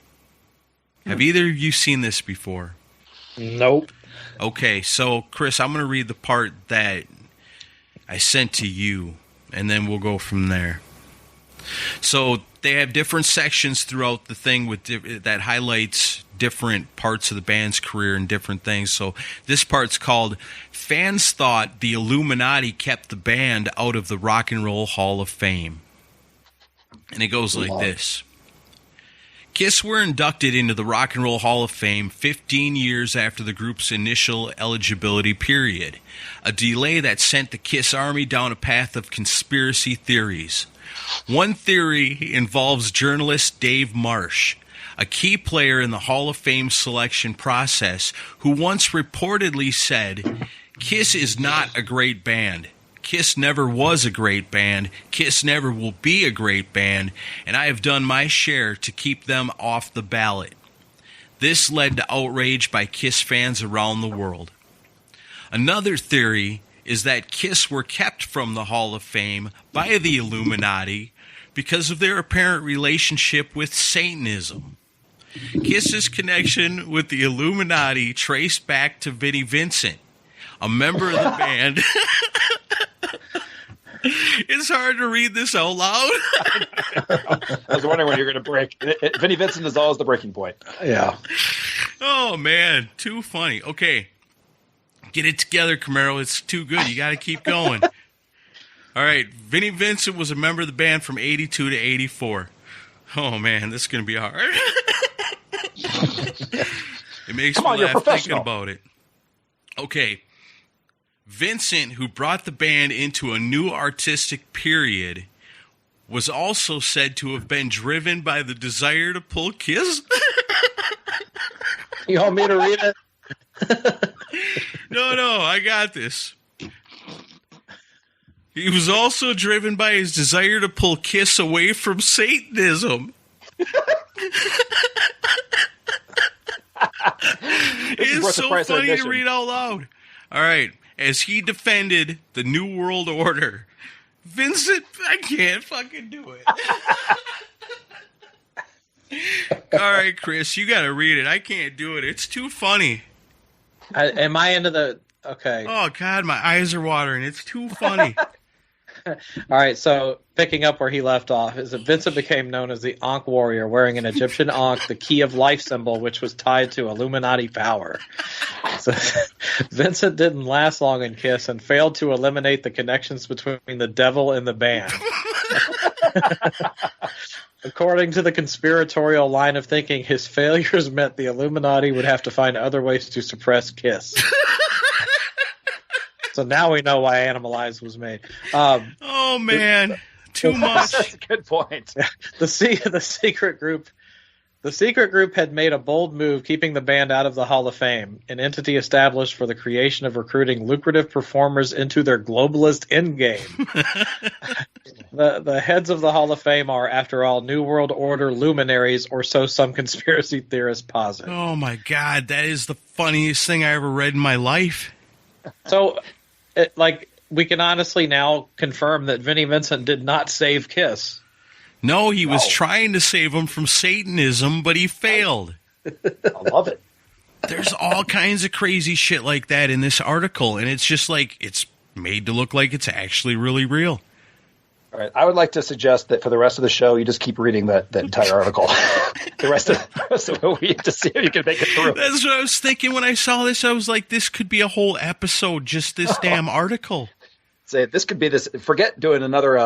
Have either of you seen this before? Nope. Okay, so Chris, I'm going to read the part that I sent to you, and then we'll go from there. So they have different sections throughout the thing that highlights different parts of the band's career and different things. So this part's called Fans Thought the Illuminati Kept the Band Out of the Rock and Roll Hall of Fame. And it goes like this. Kiss were inducted into the Rock and Roll Hall of Fame 15 years after the group's initial eligibility period, a delay that sent the Kiss Army down a path of conspiracy theories. One theory involves journalist Dave Marsh, a key player in the Hall of Fame selection process, who once reportedly said, Kiss is not a great band. Kiss never was a great band. Kiss never will be a great band, and I have done my share to keep them off the ballot. This led to outrage by Kiss fans around the world. Another theory is that Kiss were kept from the Hall of Fame by the Illuminati because of their apparent relationship with Satanism. Kiss's connection with the Illuminati traced back to Vinnie Vincent, a member of the band. It's hard to read this out loud. I was wondering when you're going to break. Vinnie Vincent is always the breaking point. Yeah. Oh, man. Too funny. Okay. Get it together, Camaro. It's too good. You got to keep going. All right. Vinnie Vincent was a member of the band from 82 to 84. Oh, man. This is going to be hard. It makes me laugh thinking about it. Okay. Vincent, who brought the band into a new artistic period, was also said to have been driven by the desire to pull Kiss. You want me to read it? No, I got this. He was also driven by his desire to pull Kiss away from Satanism. It's so funny to read out loud. All right. As he defended the New World Order. Vincent, I can't fucking do it. All right, Chris, you got to read it. I can't do it. It's too funny. Am I into the... Okay. Oh, God, my eyes are watering. It's too funny. right, so picking up where he left off is that Vincent became known as the Ankh warrior, wearing an Egyptian Ankh, the key of life symbol, which was tied to Illuminati power. So Vincent didn't last long in Kiss and failed to eliminate the connections between the devil and the band. According to the conspiratorial line of thinking, his failures meant the Illuminati would have to find other ways to suppress Kiss. So now we know why Animalize was made. Oh man, too much. That's a good point. The secret group had made a bold move, keeping the band out of the Hall of Fame, an entity established for the creation of recruiting lucrative performers into their globalist endgame. The heads of the Hall of Fame are, after all, New World Order luminaries, or so some conspiracy theorists posit. Oh my God, that is the funniest thing I ever read in my life. So, we can honestly now confirm that Vinnie Vincent did not save Kiss. No, he was trying to save them from Satanism, but he failed. I love it. There's all kinds of crazy shit like that in this article, and it's just like it's made to look like it's actually really real. All right, I would like to suggest that for the rest of the show, you just keep reading that entire article. the rest of the week to see if you can make it through. That's what I was thinking when I saw this. I was like, this could be a whole episode, just this damn article. Say this could be this. Forget doing another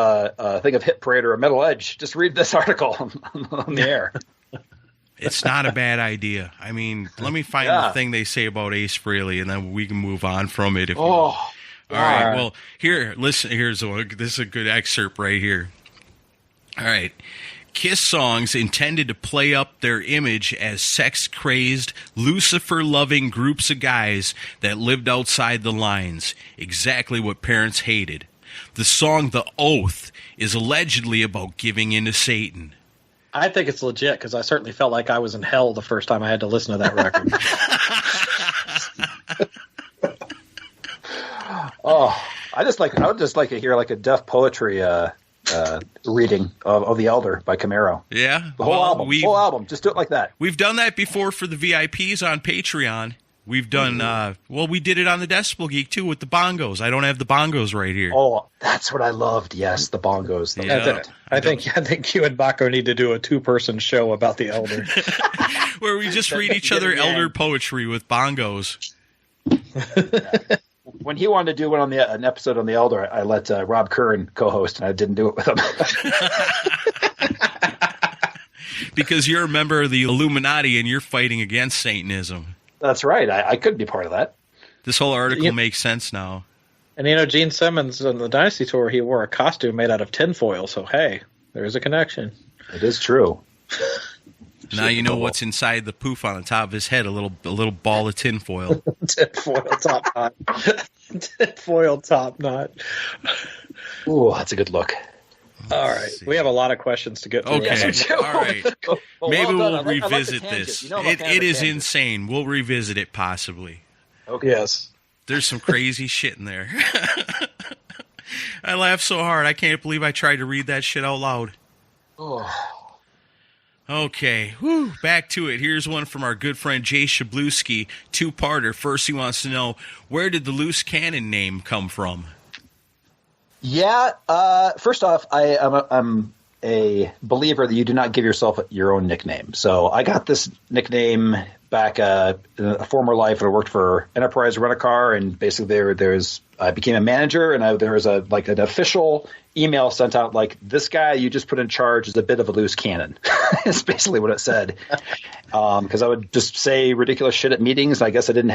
thing of Hit Parade or a Metal Edge. Just read this article on the air. It's not a bad idea. I mean, let me find the thing they say about Ace Frehley, and then we can move on from it. All right. Well, here, listen. This is a good excerpt right here. All right. Kiss songs intended to play up their image as sex-crazed, Lucifer-loving groups of guys that lived outside the lines. Exactly what parents hated. The song The Oath is allegedly about giving in to Satan. I think it's legit because I certainly felt like I was in hell the first time I had to listen to that record. I would just like to hear like a Def Poetry reading of The Elder by Camaro. Yeah. The whole album. Just do it like that. We've done that before for the VIPs on Patreon. We've done, we did it on the Decibel Geek, too, with the bongos. I don't have the bongos right here. Oh, that's what I loved. Yes, the bongos. I think you and Baco need to do a two-person show about the Elder. Where we just read each other Elder poetry with bongos. When he wanted to do one on an episode on the Elder, I let Rob Curran co-host, and I didn't do it with him. Because you're a member of the Illuminati and you're fighting against Satanism. That's right. I could be part of that. This whole article makes sense now. And Gene Simmons on the Dynasty Tour, he wore a costume made out of tinfoil. So hey, there's a connection. It is true. Now you know what's inside the poof on the top of his head, a little ball of tinfoil. Tinfoil top knot. Tinfoil top knot. Ooh, that's a good look. All right. We have a lot of questions to get through. Okay. All right. Well, maybe well we'll revisit this. It is insane. We'll revisit it possibly. Okay. Yes. There's some crazy shit in there. I laughed so hard. I can't believe I tried to read that shit out loud. Oh. Okay, whew, back to it. Here's one from our good friend Jay Shabluski, two-parter. First, he wants to know, where did the Loose Cannon name come from? Yeah, first off, I'm a believer that you do not give yourself your own nickname. So I got this nickname back in a former life when I worked for Enterprise Rent-A-Car, and basically I became a manager, and there was an official email sent out like, this guy you just put in charge is a bit of a loose cannon. It's basically what it said. Because I would just say ridiculous shit at meetings. I guess I didn't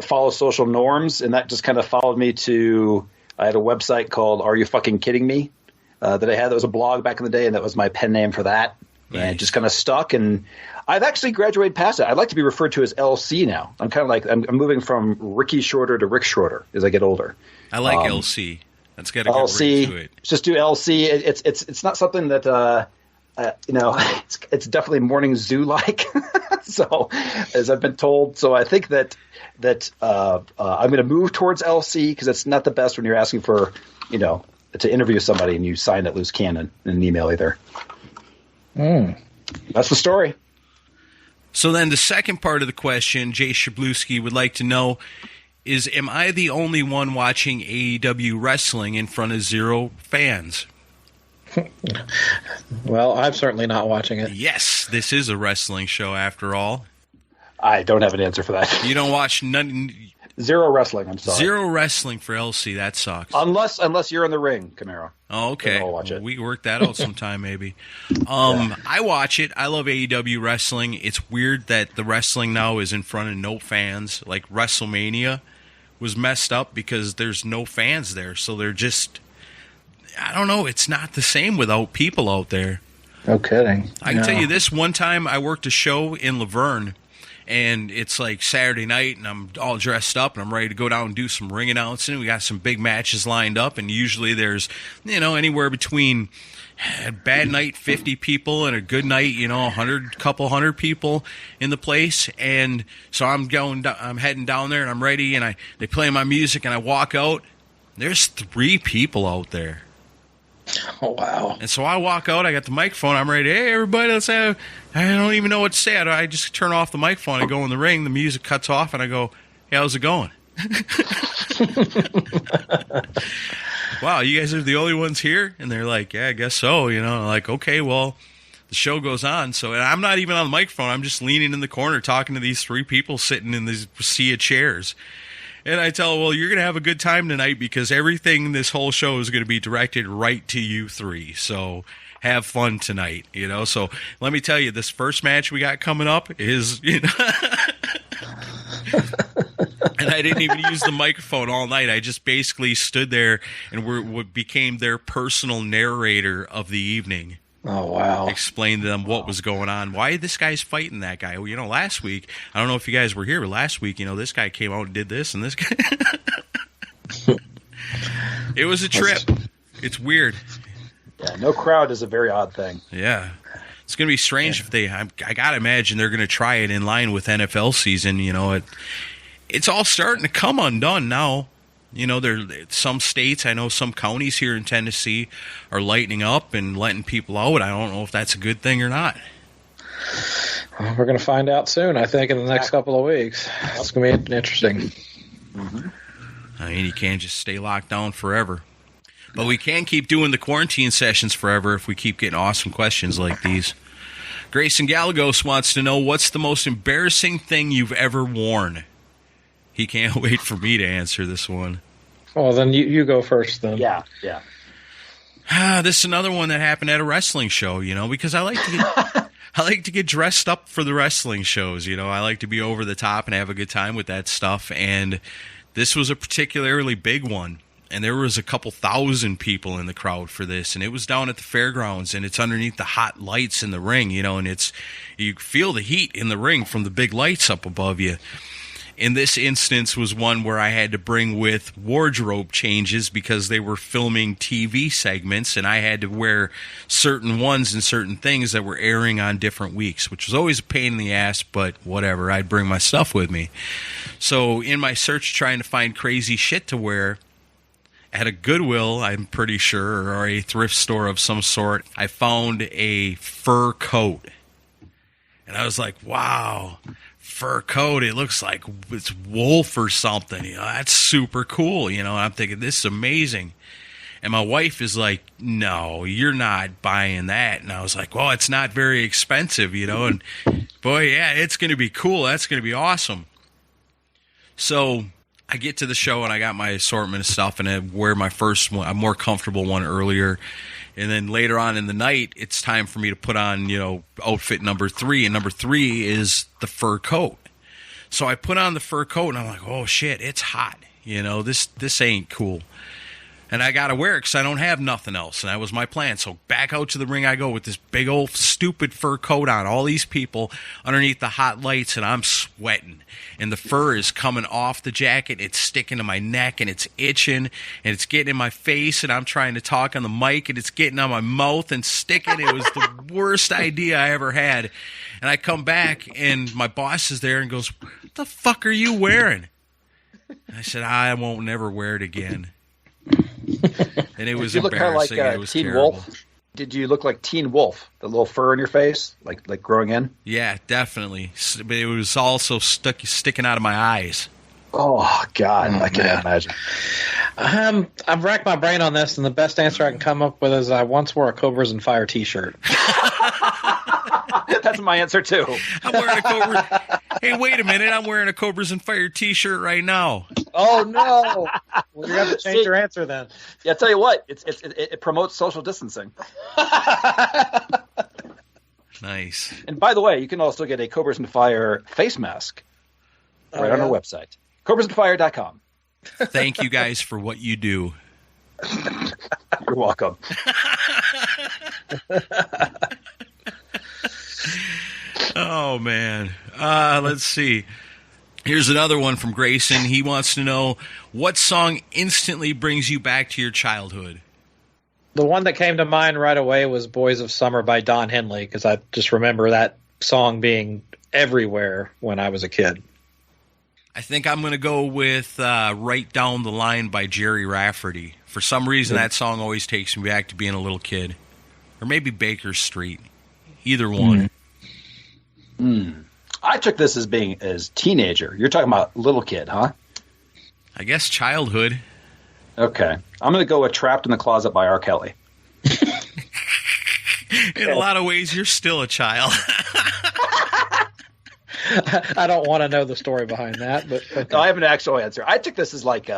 follow social norms, and that just kind of followed me to. I had a website called Are You Fucking Kidding Me? That I had. That was a blog back in the day, and that was my pen name for that. Nice. And it just kind of stuck. And I've actually graduated past it. I'd like to be referred to as LC now. I'm kind of like I'm moving from Ricky Shorter to Rick Shorter as I get older. I like LC. That's got a good LC. ring to it. Just do LC. It's not something that it's definitely morning zoo like. So as I've been told, so I think that I'm going to move towards LC because it's not the best when you're asking for to interview somebody and you sign it loose cannon in an email either. That's the story. So then the second part of the question, Jay Shabluski would like to know, am I the only one watching AEW wrestling in front of 0 fans? Well, I'm certainly not watching it. Yes, this is a wrestling show after all. I don't have an answer for that. You don't watch none. 0 wrestling, I'm sorry. 0 wrestling for LC, that sucks. Unless you're in the ring, Camaro. Oh, okay. I'll watch it. We work that out sometime, maybe. I watch it. I love AEW wrestling. It's weird that the wrestling now is in front of no fans. Like WrestleMania was messed up because there's no fans there. So they're just, I don't know, it's not the same without people out there. No kidding. I can tell you this, one time I worked a show in Laverne, and it's like Saturday night, and I'm all dressed up, and I'm ready to go down and do some ring announcing. We got some big matches lined up, and usually there's, anywhere between a bad night, 50 people, and a good night, couple hundred people in the place. And so I'm heading down there, and I'm ready, and they play my music, and I walk out. There's 3 people out there. Oh, wow. And so I walk out, I got the microphone, I'm ready, hey, everybody, let's have, I don't even know what to say. I just turn off the microphone, I go in the ring, the music cuts off, and I go, hey, how's it going? Wow, you guys are the only ones here? And they're like, yeah, I guess so, like, okay, well, the show goes on. So, and I'm not even on the microphone, I'm just leaning in the corner talking to these 3 people sitting in this sea of chairs. And I tell them, well, you're going to have a good time tonight because everything this whole show is going to be directed right to you 3. So have fun tonight, So let me tell you, this first match we got coming up is, and I didn't even use the microphone all night. I just basically stood there and became their personal narrator of the evening. Oh, wow. Explain to them what was going on. Why this guy's fighting that guy? Well, last week, I don't know if you guys were here, but last week, this guy came out and did this, and this guy. It was a trip. It's weird. Yeah, no crowd is a very odd thing. Yeah. It's going to be strange if I got to imagine they're going to try it in line with NFL season. It's all starting to come undone now. Some states, I know some counties here in Tennessee are lightening up and letting people out. I don't know if that's a good thing or not. Well, we're going to find out soon, I think, in the next couple of weeks. It's going to be interesting. Mm-hmm. I mean, you can't just stay locked down forever. But we can keep doing the quarantine sessions forever if we keep getting awesome questions like these. Grayson Galagos wants to know, what's the most embarrassing thing you've ever worn? He can't wait for me to answer this one. Well, then you go first, then. Yeah. This is another one that happened at a wrestling show, because I like to get dressed up for the wrestling shows, I like to be over the top and have a good time with that stuff. And this was a particularly big one. And there was a couple thousand people in the crowd for this. And it was down at the fairgrounds, and it's underneath the hot lights in the ring, and you feel the heat in the ring from the big lights up above you. In this instance was one where I had to bring with wardrobe changes because they were filming TV segments, and I had to wear certain ones and certain things that were airing on different weeks, which was always a pain in the ass, but whatever, I'd bring my stuff with me. So in my search trying to find crazy shit to wear, at a Goodwill, I'm pretty sure, or a thrift store of some sort, I found a fur coat. And I was like, wow, fur coat, it looks like it's wolf or something, that's super cool, and I'm thinking, this is amazing. And my wife is like, no, you're not buying that. And I was like, well, it's not very expensive, and boy, yeah, it's going to be cool, that's going to be awesome. So I get to the show, and I got my assortment of stuff, and I wear my first one, a more comfortable one earlier. And then later on in the night, it's time for me to put on, outfit number 3. And number 3 is the fur coat. So I put on the fur coat, and I'm like, oh, shit, it's hot. This ain't cool. And I got to wear it because I don't have nothing else. And that was my plan. So back out to the ring I go with this big old stupid fur coat on. All these people underneath the hot lights, and I'm sweating. And the fur is coming off the jacket. It's sticking to my neck, and it's itching, and it's getting in my face, and I'm trying to talk on the mic, and it's getting on my mouth and sticking. It was the worst idea I ever had. And I come back, and my boss is there and goes, what the fuck are you wearing? And I said, I won't never wear it again. And it was embarrassing. It was Teen terrible. Wolf? Did you look like Teen Wolf? The little fur in your face, like growing in? Yeah, definitely. But it was also sticking out of my eyes. Oh, God, I can't imagine. I've racked my brain on this, and the best answer I can come up with is I once wore a Cobras and Fire T-shirt. That's my answer, too. I'm wearing a Cobra. Hey, wait a minute. I'm wearing a Cobras and Fire T-shirt right now. Oh, no. Well, you have to change your answer then. Yeah, I'll tell you what. It promotes social distancing. Nice. And by the way, you can also get a Cobras and Fire face mask right on our website. CobrasandFire.com. Thank you guys for what you do. You're welcome. Oh, man. Let's see. Here's another one from Grayson. He wants to know, what song instantly brings you back to your childhood? The one that came to mind right away was Boys of Summer by Don Henley, because I just remember that song being everywhere when I was a kid. I think I'm going to go with Right Down the Line by Jerry Rafferty. For some reason, that song always takes me back to being a little kid. Or maybe Baker Street. Either one. I took this as being as teenager. You're talking about little kid, huh? I guess childhood. Okay. I'm going to go with Trapped in the Closet by R. Kelly. In a lot of ways, you're still a child. I don't want to know the story behind that, but okay. No, I have an actual answer. I took this as like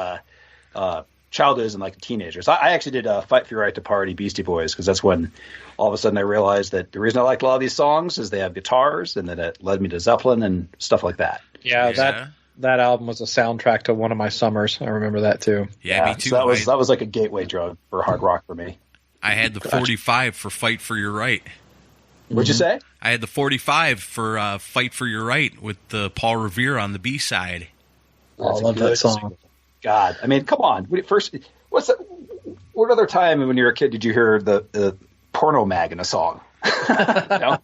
childhood and like teenagers. I actually did Fight for Your Right to Party, Beastie Boys, because that's when all of a sudden I realized that the reason I liked a lot of these songs is they have guitars, and then it led me to Zeppelin and stuff like that. Yeah, that album was a soundtrack to one of my summers. I remember that too. Yeah, me too. So that was like a gateway drug for hard rock for me. I had the 45 for Fight for Your Right. What'd you say? I had the 45 for Fight for Your Right with Paul Revere on the B-side. I love that song. God, I mean, come on. What other time when you were a kid did you hear the porno mag in a song? You know?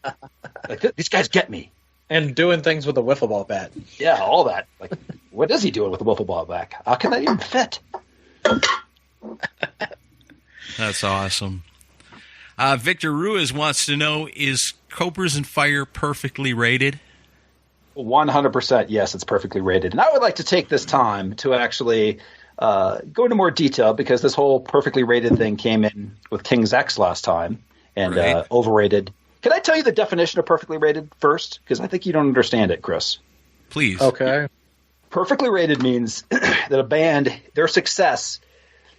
Like, these guys get me. And doing things with a wiffle ball bat. Yeah, all that. Like, what is he doing with a wiffle ball bat? How can that even fit? That's awesome. Victor Ruiz wants to know, is Cobras and Fire perfectly rated? 100% yes, it's perfectly rated. And I would like to take this time to actually go into more detail, because this whole perfectly rated thing came in with King's X last time, and overrated. Can I tell you the definition of perfectly rated first? Because I think you don't understand it, Chris. Please. Okay. Perfectly rated means that a band, their success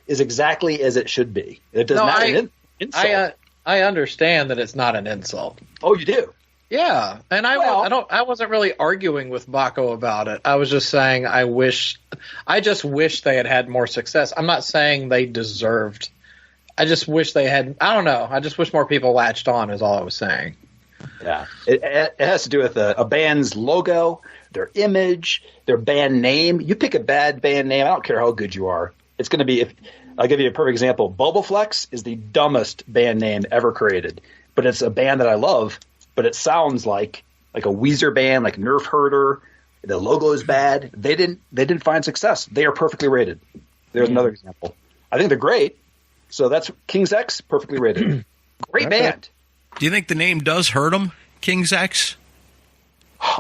is exactly as it should be. It does not insult. I understand that it's not an insult. Oh, you do? Yeah, and I wasn't really arguing with Baco about it. I was just saying I just wish they had more success. I'm not saying they deserved. I just wish they had. I don't know. I just wish more people latched on. Is all I was saying. Yeah, it has to do with a band's logo, their image, their band name. You pick a bad band name, I don't care how good you are. It's going to be. I'll give you a perfect example. Boboflex is the dumbest band name ever created, but it's a band that I love. But it sounds like a Weezer band, like Nerf Herder. The logo is bad. They didn't find success. They are perfectly rated. There's another example. I think they're great. So that's King's X, perfectly rated. Great band. Do you think the name does hurt them, King's X?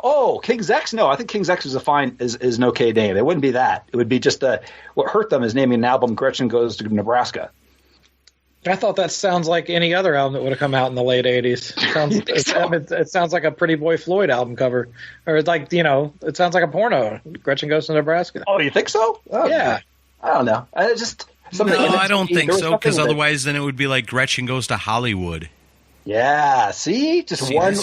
Oh, King's X? No, I think King's X is is an okay name. It wouldn't be that. It would be just what hurt them is naming an album Gretchen Goes to Nebraska. I thought that sounds like any other album that would have come out in the late 80s. It sounds like a Pretty Boy Floyd album cover. Or like, it sounds like a porno. Gretchen Goes to Nebraska. Oh, you think so? Oh, yeah. I don't know. I don't think so, because otherwise then it would be like Gretchen Goes to Hollywood. Yeah, see? One.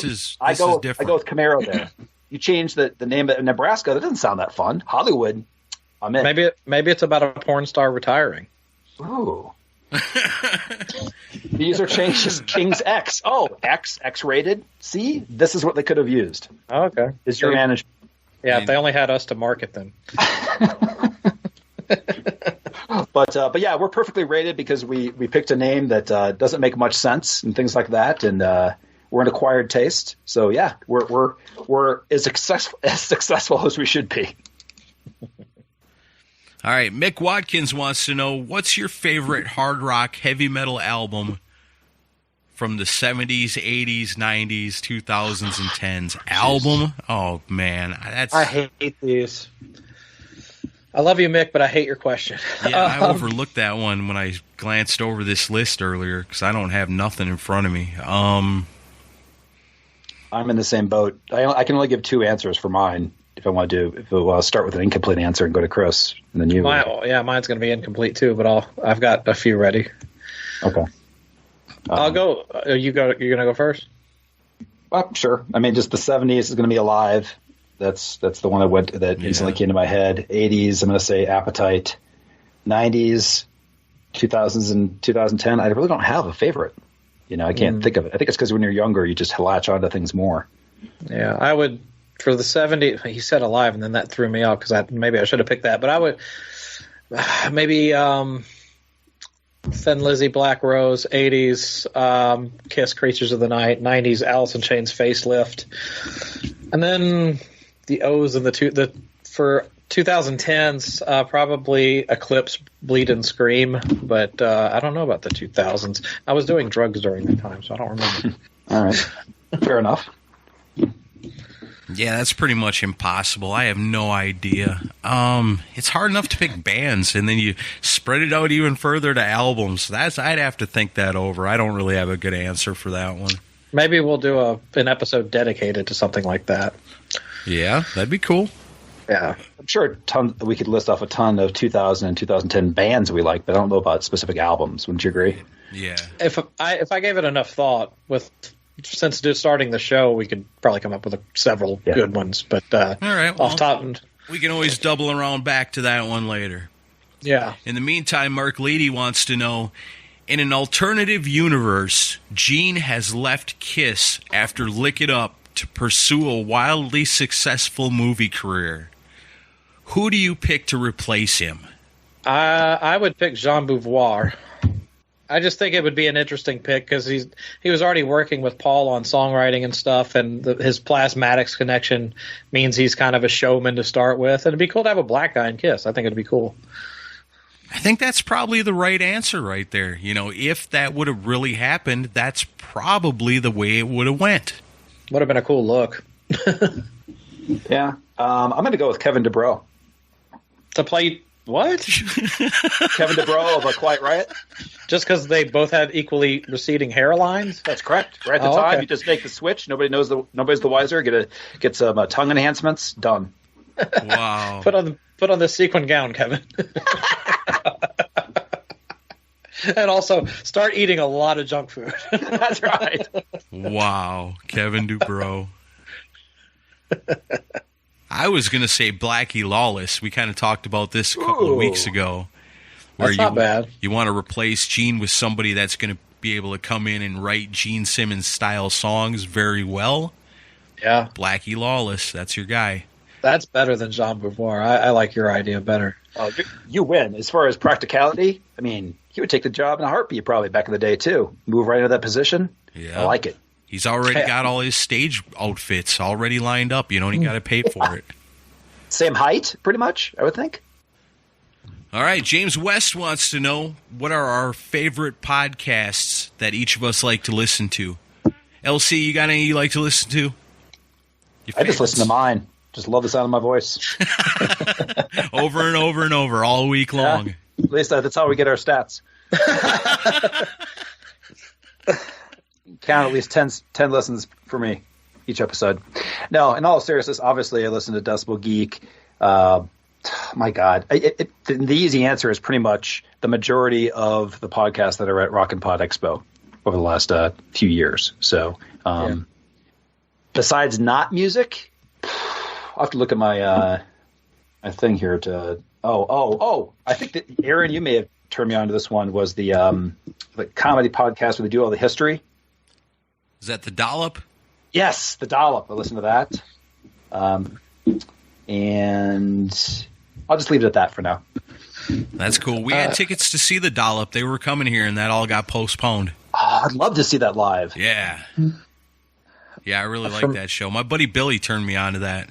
I go with Camaro there. You change the name of Nebraska, that doesn't sound that fun. Hollywood, I'm in. Maybe it's about a porn star retiring. Ooh. The user changes King's X. Oh, X-rated. See? This is what they could have used. Oh, okay. Is your management. Yeah, if they only had us to market them. But yeah, we're perfectly rated because we picked a name that doesn't make much sense and things like that, and we're an acquired taste. So yeah, we're as successful as we should be. All right, Mick Watkins wants to know, what's your favorite hard rock heavy metal album from the 70s, 80s, 90s, 2000s, and 10s? Album? Oh, man. I hate these. I love you, Mick, but I hate your question. Yeah, I overlooked that one when I glanced over this list earlier because I don't have nothing in front of me. I'm in the same boat. I can only give 2 answers for mine. If I want to start with an incomplete answer and go to Chris, and then you. Mine's going to be incomplete too, but I've got a few ready. Okay. I'll go. You're going to go first. Sure. I mean, just the 70s is going to be Alive. That's the one that instantly came to my head. 80s, I'm going to say Appetite. 90s, 2000s, and 2010. I really don't have a favorite. I can't think of it. I think it's because when you're younger, you just latch onto things more. Yeah, I would. For the 70s, he said Alive, and then that threw me off because maybe I should have picked that. But I would maybe Thin Lizzy, Black Rose, 80s, Kiss, Creatures of the Night, 90s, Alice in Chains, Facelift, and then the O's and for 2010s, probably Eclipse, Bleed and Scream, but I don't know about the 2000s. I was doing drugs during that time, so I don't remember. All right, fair enough. Yeah, that's pretty much impossible. I have no idea. It's hard enough to pick bands, and then you spread it out even further to albums. I'd have to think that over. I don't really have a good answer for that one. Maybe we'll do an episode dedicated to something like that. Yeah, that'd be cool. Yeah, I'm sure we could list off a ton of 2000 and 2010 bands we like, but I don't know about specific albums. Wouldn't you agree? Yeah. If I gave it enough thought, since starting the show, we could probably come up with several good ones. But all right, off top, we can always double around back to that one later. Yeah. In the meantime, Mark Leedy wants to know, in an alternative universe, Gene has left Kiss after Lick It Up to pursue a wildly successful movie career. Who do you pick to replace him? I would pick Jean Beauvoir. I just think it would be an interesting pick because he was already working with Paul on songwriting and stuff, and his Plasmatics connection means he's kind of a showman to start with. And it'd be cool to have a black guy in Kiss. I think it'd be cool. I think that's probably the right answer right there. If that would have really happened, that's probably the way it would have went. Would have been a cool look. Yeah. I'm going to go with Kevin DuBrow. To play what? Kevin DuBrow of Quiet Riot. Just because they both had equally receding hairlines? That's correct. Right at the time, you just make the switch. Nobody's the wiser. Get some tongue enhancements. Done. Wow. Put on the sequin gown, Kevin. And also start eating a lot of junk food. That's right. Wow, Kevin DuBrow. I was going to say Blackie Lawless. We kind of talked about this a couple of weeks ago. That's not bad. You want to replace Gene with somebody that's going to be able to come in and write Gene Simmons-style songs very well. Yeah. Blackie Lawless, that's your guy. That's better than Jean Beauvoir. I like your idea better. You win. As far as practicality, I mean, he would take the job in a heartbeat probably back in the day, too. Move right into that position. Yeah. I like it. He's already got all his stage outfits already lined up. You don't even got to pay for it. Same height, pretty much, I would think. All right, James West wants to know, what are our favorite podcasts that each of us like to listen to? LC, you got any you like to listen to? I just listen to mine. Just love the sound of my voice. Over and over and over, all week long. Yeah, at least that's how we get our stats. Count at least 10 listens for me each episode. No, in all seriousness, obviously I listen to Decibel Geek. My God. The easy answer is pretty much the majority of the podcasts that are at Rock and Pod Expo over the last few years. So besides not music, I'll have to look at my thing here to I think that Aaron, you may have turned me on to this one, was the comedy podcast where they do all the history. Is that The Dollop? Yes, The Dollop. I listened to that. And I'll just leave it at that for now. That's cool. We had tickets to see The Dollop. They were coming here, and that all got postponed. Oh, I'd love to see that live. Yeah. Yeah, I really like that show. My buddy Billy turned me on to that.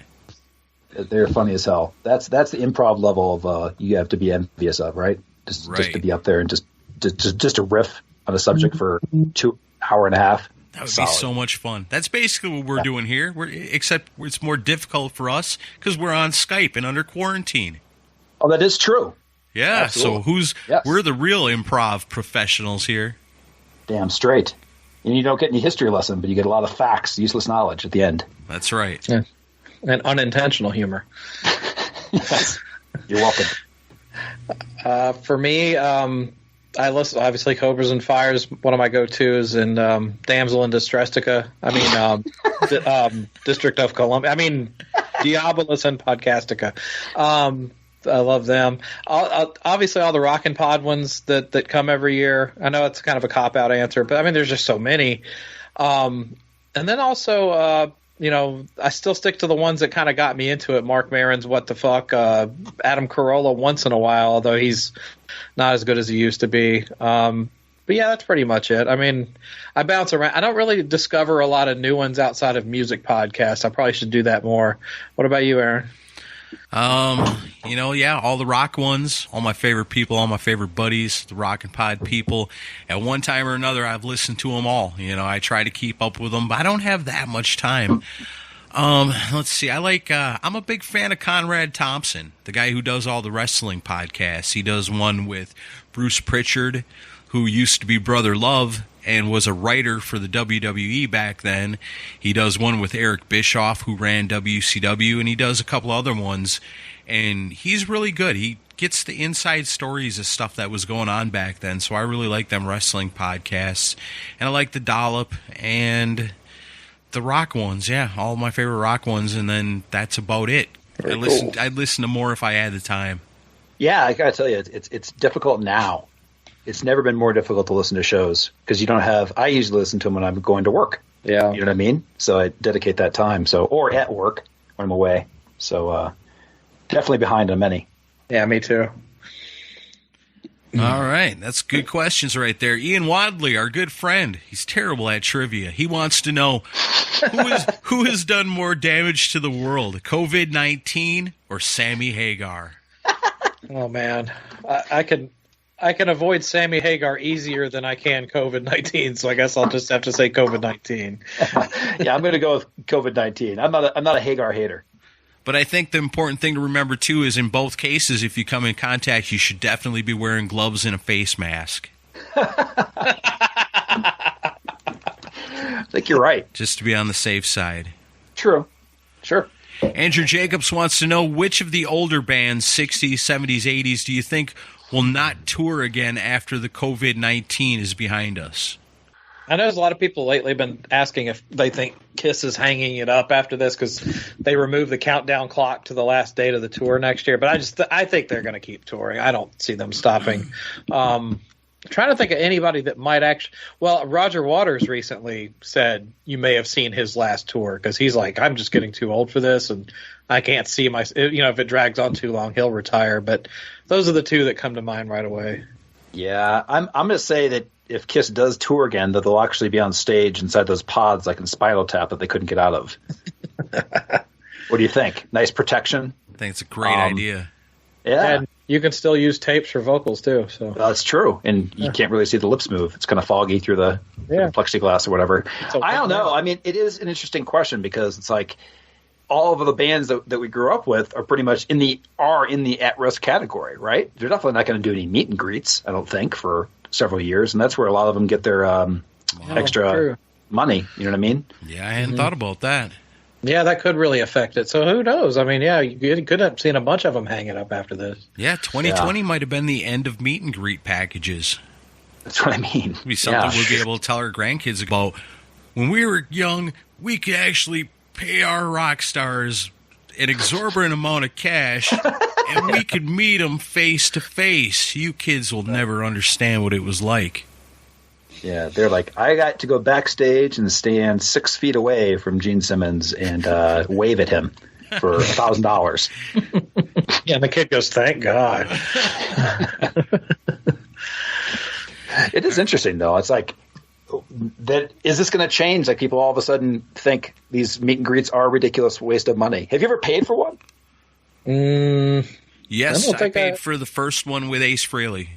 They're funny as hell. That's the improv level of you have to be envious of, right? Just to be up there and just to riff on a subject for 2 hours and a half. That would be so much fun. That's basically what we're doing here, except it's more difficult for us because we're on Skype and under quarantine. Oh, that is true. Yeah, Absolutely. So we're the real improv professionals here. Damn straight. And you don't get any history lesson, but you get a lot of facts, useless knowledge at the end. That's right. Yeah. And unintentional humor. Yes. You're welcome. For me, I listen, obviously, Cobras and Fires, one of my go-tos, and Damsel in Distresstica. District of Columbia. Diabolus and Podcastica. I love them. Obviously, all the Rockin' Pod ones that come every year. I know it's kind of a cop-out answer, but there's just so many. And then also, I still stick to the ones that kind of got me into it. Mark Maron's What the Fuck, Adam Carolla once in a while, although he's not as good as he used to be. But yeah, that's pretty much it. I bounce around. I don't really discover a lot of new ones outside of music podcasts. I probably should do that more. What about you, Aaron? All the rock ones, all my favorite people, all my favorite buddies, the Rock and Pod people. At one time or another, I've listened to them all. I try to keep up with them, but I don't have that much time. Let's see. I'm a big fan of Conrad Thompson, the guy who does all the wrestling podcasts. He does one with Bruce Pritchard, who used to be Brother Love and was a writer for the WWE back then. He does one with Eric Bischoff, who ran WCW, and he does a couple other ones. And he's really good. He gets the inside stories of stuff that was going on back then. So I really like them wrestling podcasts. And I like the Dollop and the rock ones. Yeah, all my favorite rock ones. And then that's about it. I'd listen to more if I had the time. Yeah, I gotta tell you, it's difficult now. It's never been more difficult to listen to shows because you don't have. I usually listen to them when I'm going to work. Yeah, you know what I mean. So I dedicate that time. Or at work when I'm away. So definitely behind on many. Yeah, me too. All right, that's good questions right there. Ian Wadley, our good friend, he's terrible at trivia. He wants to know who has done more damage to the world, COVID-19 or Sammy Hagar? Oh man, I can avoid Sammy Hagar easier than I can COVID-19, so I guess I'll just have to say COVID-19. Yeah, I'm going to go with COVID-19. I'm not a Hagar hater. But I think the important thing to remember, too, is in both cases, if you come in contact, you should definitely be wearing gloves and a face mask. I think you're right. Just to be on the safe side. True. Sure. Andrew Jacobs wants to know which of the older bands, 60s, 70s, 80s, do you think will not tour again after the COVID-19 is behind us? I know there's a lot of people lately been asking if they think Kiss is hanging it up after this because they removed the countdown clock to the last date of the tour next year. But I think they're going to keep touring. I don't see them stopping. Trying to think of anybody that might actually. Well, Roger Waters recently said you may have seen his last tour because he's like, I'm just getting too old for this and I can't see my. If it drags on too long, he'll retire. But those are the two that come to mind right away. Yeah, I'm going to say that if Kiss does tour again, that they'll actually be on stage inside those pods like in Spinal Tap that they couldn't get out of. What do you think? Nice protection? I think it's a great idea. Yeah. And you can still use tapes for vocals, too. So that's true. And you can't really see the lips move. It's kind of foggy through the plexiglass or whatever. I don't know. It is an interesting question because it's like all of the bands that we grew up with are pretty much in the at-risk category, right? They're definitely not going to do any meet and greets, I don't think, for several years, and that's where a lot of them get their extra money. You know what I mean? Yeah, I hadn't thought about that. Yeah, that could really affect it. So who knows? You could have seen a bunch of them hanging up after this. Yeah, 2020 might have been the end of meet and greet packages. That's what I mean. It'd be something we'll be able to tell our grandkids about. When we were young, we could actually pay our rock stars an exorbitant amount of cash, and we could meet them face to face. You kids will never understand what it was like. Yeah, they're like, I got to go backstage and stand 6 feet away from Gene Simmons and wave at him for $1,000. Yeah, and the kid goes, thank God. It is interesting, though. It's like, is this going to change? Like, people all of a sudden think these meet and greets are a ridiculous waste of money. Have you ever paid for one? Yes, I paid for the first one with Ace Frehley.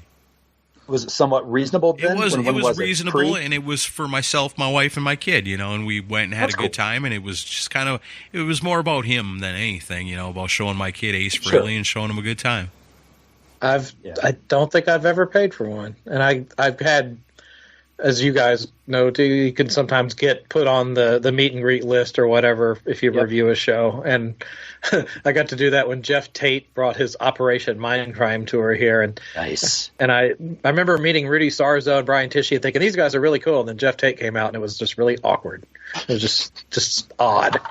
Was it somewhat reasonable then? It was reasonable, and it was for myself, my wife, and my kid, and we went and had a good time, and it was just it was more about him than anything, about showing my kid Ace Frehley and showing him a good time. I don't think I've ever paid for one, and I've had, as you guys know, you can sometimes get put on the meet and greet list or whatever if you review a show, and I got to do that when Jeff Tate brought his Operation Mindcrime tour here, and nice. And I remember meeting Rudy Sarzo and Brian Tichy and thinking these guys are really cool, and then Jeff Tate came out and it was just really awkward. It was just odd.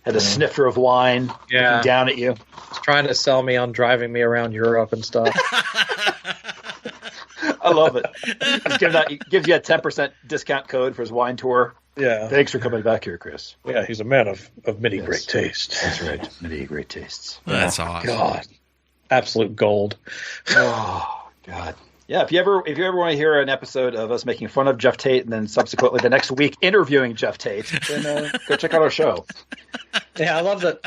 Had a snifter of wine looking down at you. He's trying to sell me on driving me around Europe and stuff. I love it. He gives you a 10% discount code for his wine tour. Yeah. Thanks for coming back here, Chris. Yeah, he's a man of many great tastes. That's right. Many great tastes. That's awesome. God. Absolute gold. Oh, God. Yeah, if you ever want to hear an episode of us making fun of Jeff Tate and then subsequently the next week interviewing Jeff Tate, then go check out our show. Yeah, I love that.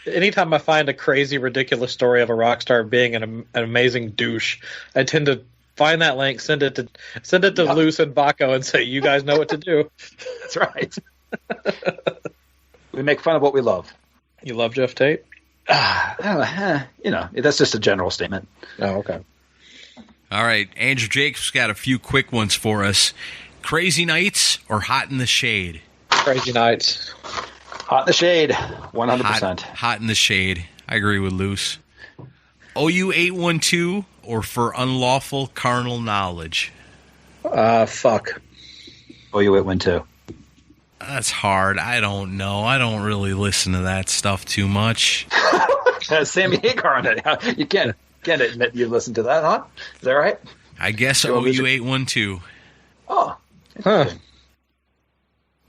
Anytime I find a crazy, ridiculous story of a rock star being an amazing douche, I tend to find that link, send it to Luce and Baco, and say, "You guys know what to do." That's right. We make fun of what we love. You love Jeff Tate? That's just a general statement. Oh, okay. All right, Andrew Jacobs got a few quick ones for us. Crazy Nights or Hot in the Shade? Crazy Nights. Hot in the Shade, 100%. Hot in the Shade. I agree with Luce. OU812 or For Unlawful Carnal Knowledge? Fuck. OU812. That's hard. I don't know. I don't really listen to that stuff too much. Sammy Hagar on it. You can't admit you listen to that, huh? Is that right? I guess OU812. Oh. Huh.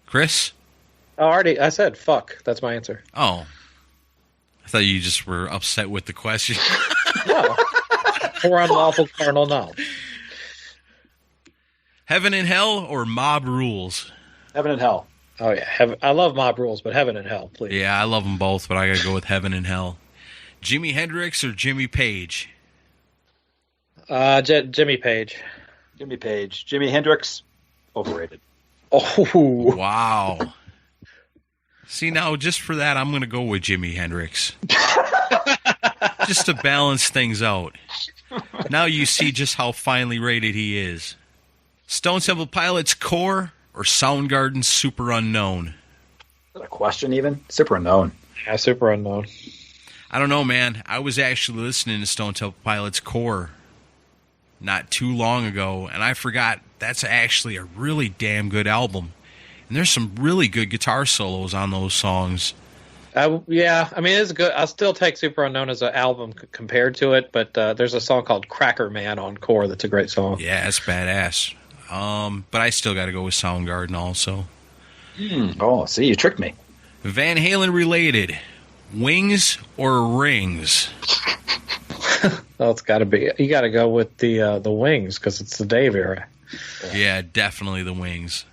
Chris? I said fuck. That's my answer. Oh. I thought you just were upset with the question. No. For unlawful carnal knowledge. Heaven and Hell or Mob Rules? Heaven and Hell. Oh, yeah. I love Mob Rules, but Heaven and Hell, please. Yeah, I love them both, but I got to go with Heaven and Hell. Jimi Hendrix or Jimmy Page? Jimmy Page. Jimmy Page. Jimi Hendrix, overrated. Oh. Wow. See, now, just for that, I'm going to go with Jimi Hendrix. Just to balance things out. Now you see just how finely rated he is. Stone Temple Pilots Core or Soundgarden's Super Unknown? Is that a question even? Super Unknown. Yeah, Super Unknown. I don't know, man. I was actually listening to Stone Temple Pilots Core not too long ago, and I forgot that's actually a really damn good album. And there's some really good guitar solos on those songs. Yeah, I mean, it's good. I'll still take Super Unknown as an album compared to it, but there's a song called Cracker Man on Core that's a great song. Yeah, it's badass. But I still got to go with Soundgarden also. Oh, see, you tricked me. Van Halen related, Wings or Rings? Well, it's got to be. You got to go with the Wings because it's the Dave era. Yeah, definitely the Wings.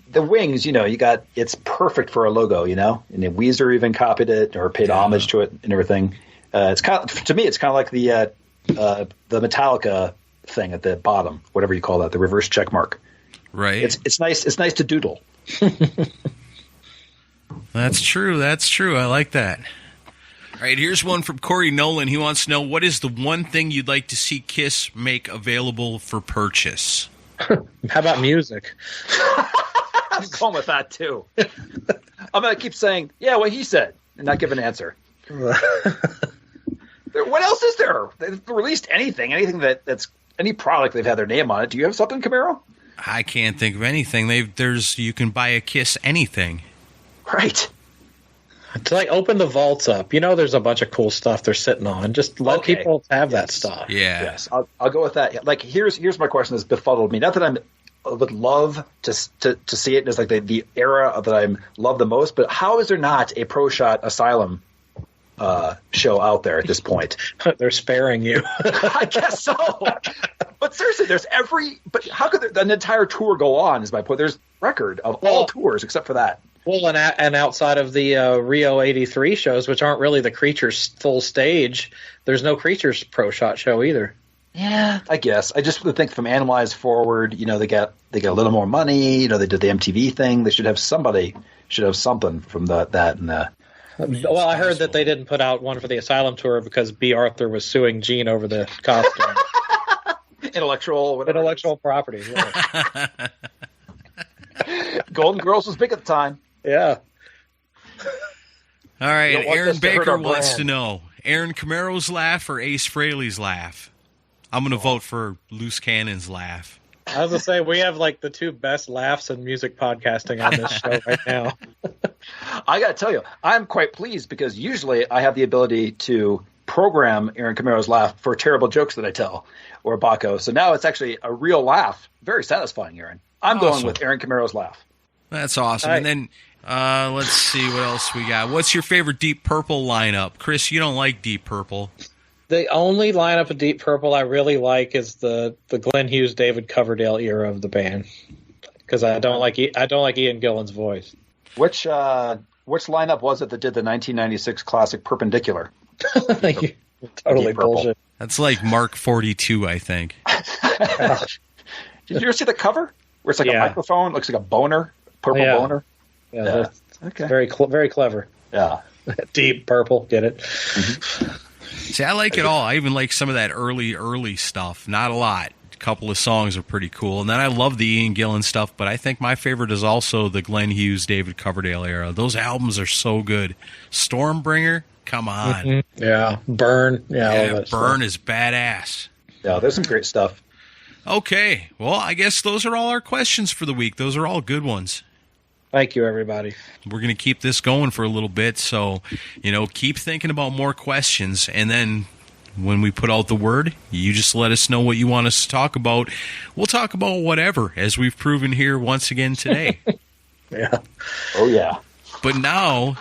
The Wings, it's perfect for a logo, and then Weezer even copied it or paid homage to it and everything. It's to me, it's kind of like the Metallica thing at the bottom, whatever you call that, the reverse check mark. Right. It's nice. It's nice to doodle. That's true. I like that. All right, here's one from Corey Nolan. He wants to know, what is the one thing you'd like to see Kiss make available for purchase? How about music? I'm going with that, too. I'm going to keep saying, yeah, what he said, and not give an answer. What else is there? They've released anything that's any product they've had their name on it. Do you have something, Camaro? I can't think of anything. You can buy a Kiss anything. Right. To open the vaults up, there's a bunch of cool stuff they're sitting on. Just let people have that stuff. Yeah. Yes, I'll go with that. Here's my question that's befuddled me. Not that I would love to see it as the era that I love the most, but how is there not a Pro Shot Asylum show out there at this point? They're sparing you. I guess so. But seriously, but how could an entire tour go on is my point. There's record of all tours except for that. Well, and outside of the Rio 83 shows, which aren't really the Creatures full stage, there's no Creatures Pro Shot show either. Yeah, I guess. I just would think from Analyze forward, they got a little more money. They did the MTV thing. They should have something from that. And Well, I heard that they didn't put out one for the Asylum tour because B. Arthur was suing Gene over the costume. Intellectual property. Yeah. Golden Girls was big at the time. Yeah. All right, Aaron Baker wants brand. to know, Aaron Camaro's laugh or Ace Frehley's laugh? I'm going to vote for Loose Cannon's laugh. I was going to say, we have like the two best laughs in music podcasting on this show right now. I got to tell you, I'm quite pleased because usually I have the ability to program Aaron Camaro's laugh for terrible jokes that I tell or Baco. So now it's actually a real laugh. Very satisfying, Aaron. I'm going with Aaron Camaro's laugh. That's awesome. Right. And then let's see what else we got. What's your favorite Deep Purple lineup? Chris, you don't like Deep Purple. The only lineup of Deep Purple I really like is the Glenn Hughes, David Coverdale era of the band, because I don't like Ian Gillan's voice. Which lineup was it that did the 1996 classic Perpendicular? Totally bullshit. That's like Mark 42, I think. Did you ever see the cover where it's like a microphone, looks like a boner, purple boner? Yeah. Okay. Very clever. Yeah. Deep Purple, get it? Mm-hmm. See, I like it all. I even like some of that early stuff. Not a lot. A couple of songs are pretty cool. And then I love the Ian Gillan stuff, but I think my favorite is also the Glenn Hughes, David Coverdale era. Those albums are so good. Stormbringer, come on. Mm-hmm. Yeah. Burn. Yeah, Burn is badass. Yeah, there's some great stuff. Okay. Well, I guess those are all our questions for the week. Those are all good ones. Thank you, everybody. We're going to keep this going for a little bit, so, keep thinking about more questions, and then when we put out the word, you just let us know what you want us to talk about. We'll talk about whatever, as we've proven here once again today. Yeah. Oh, yeah. But now,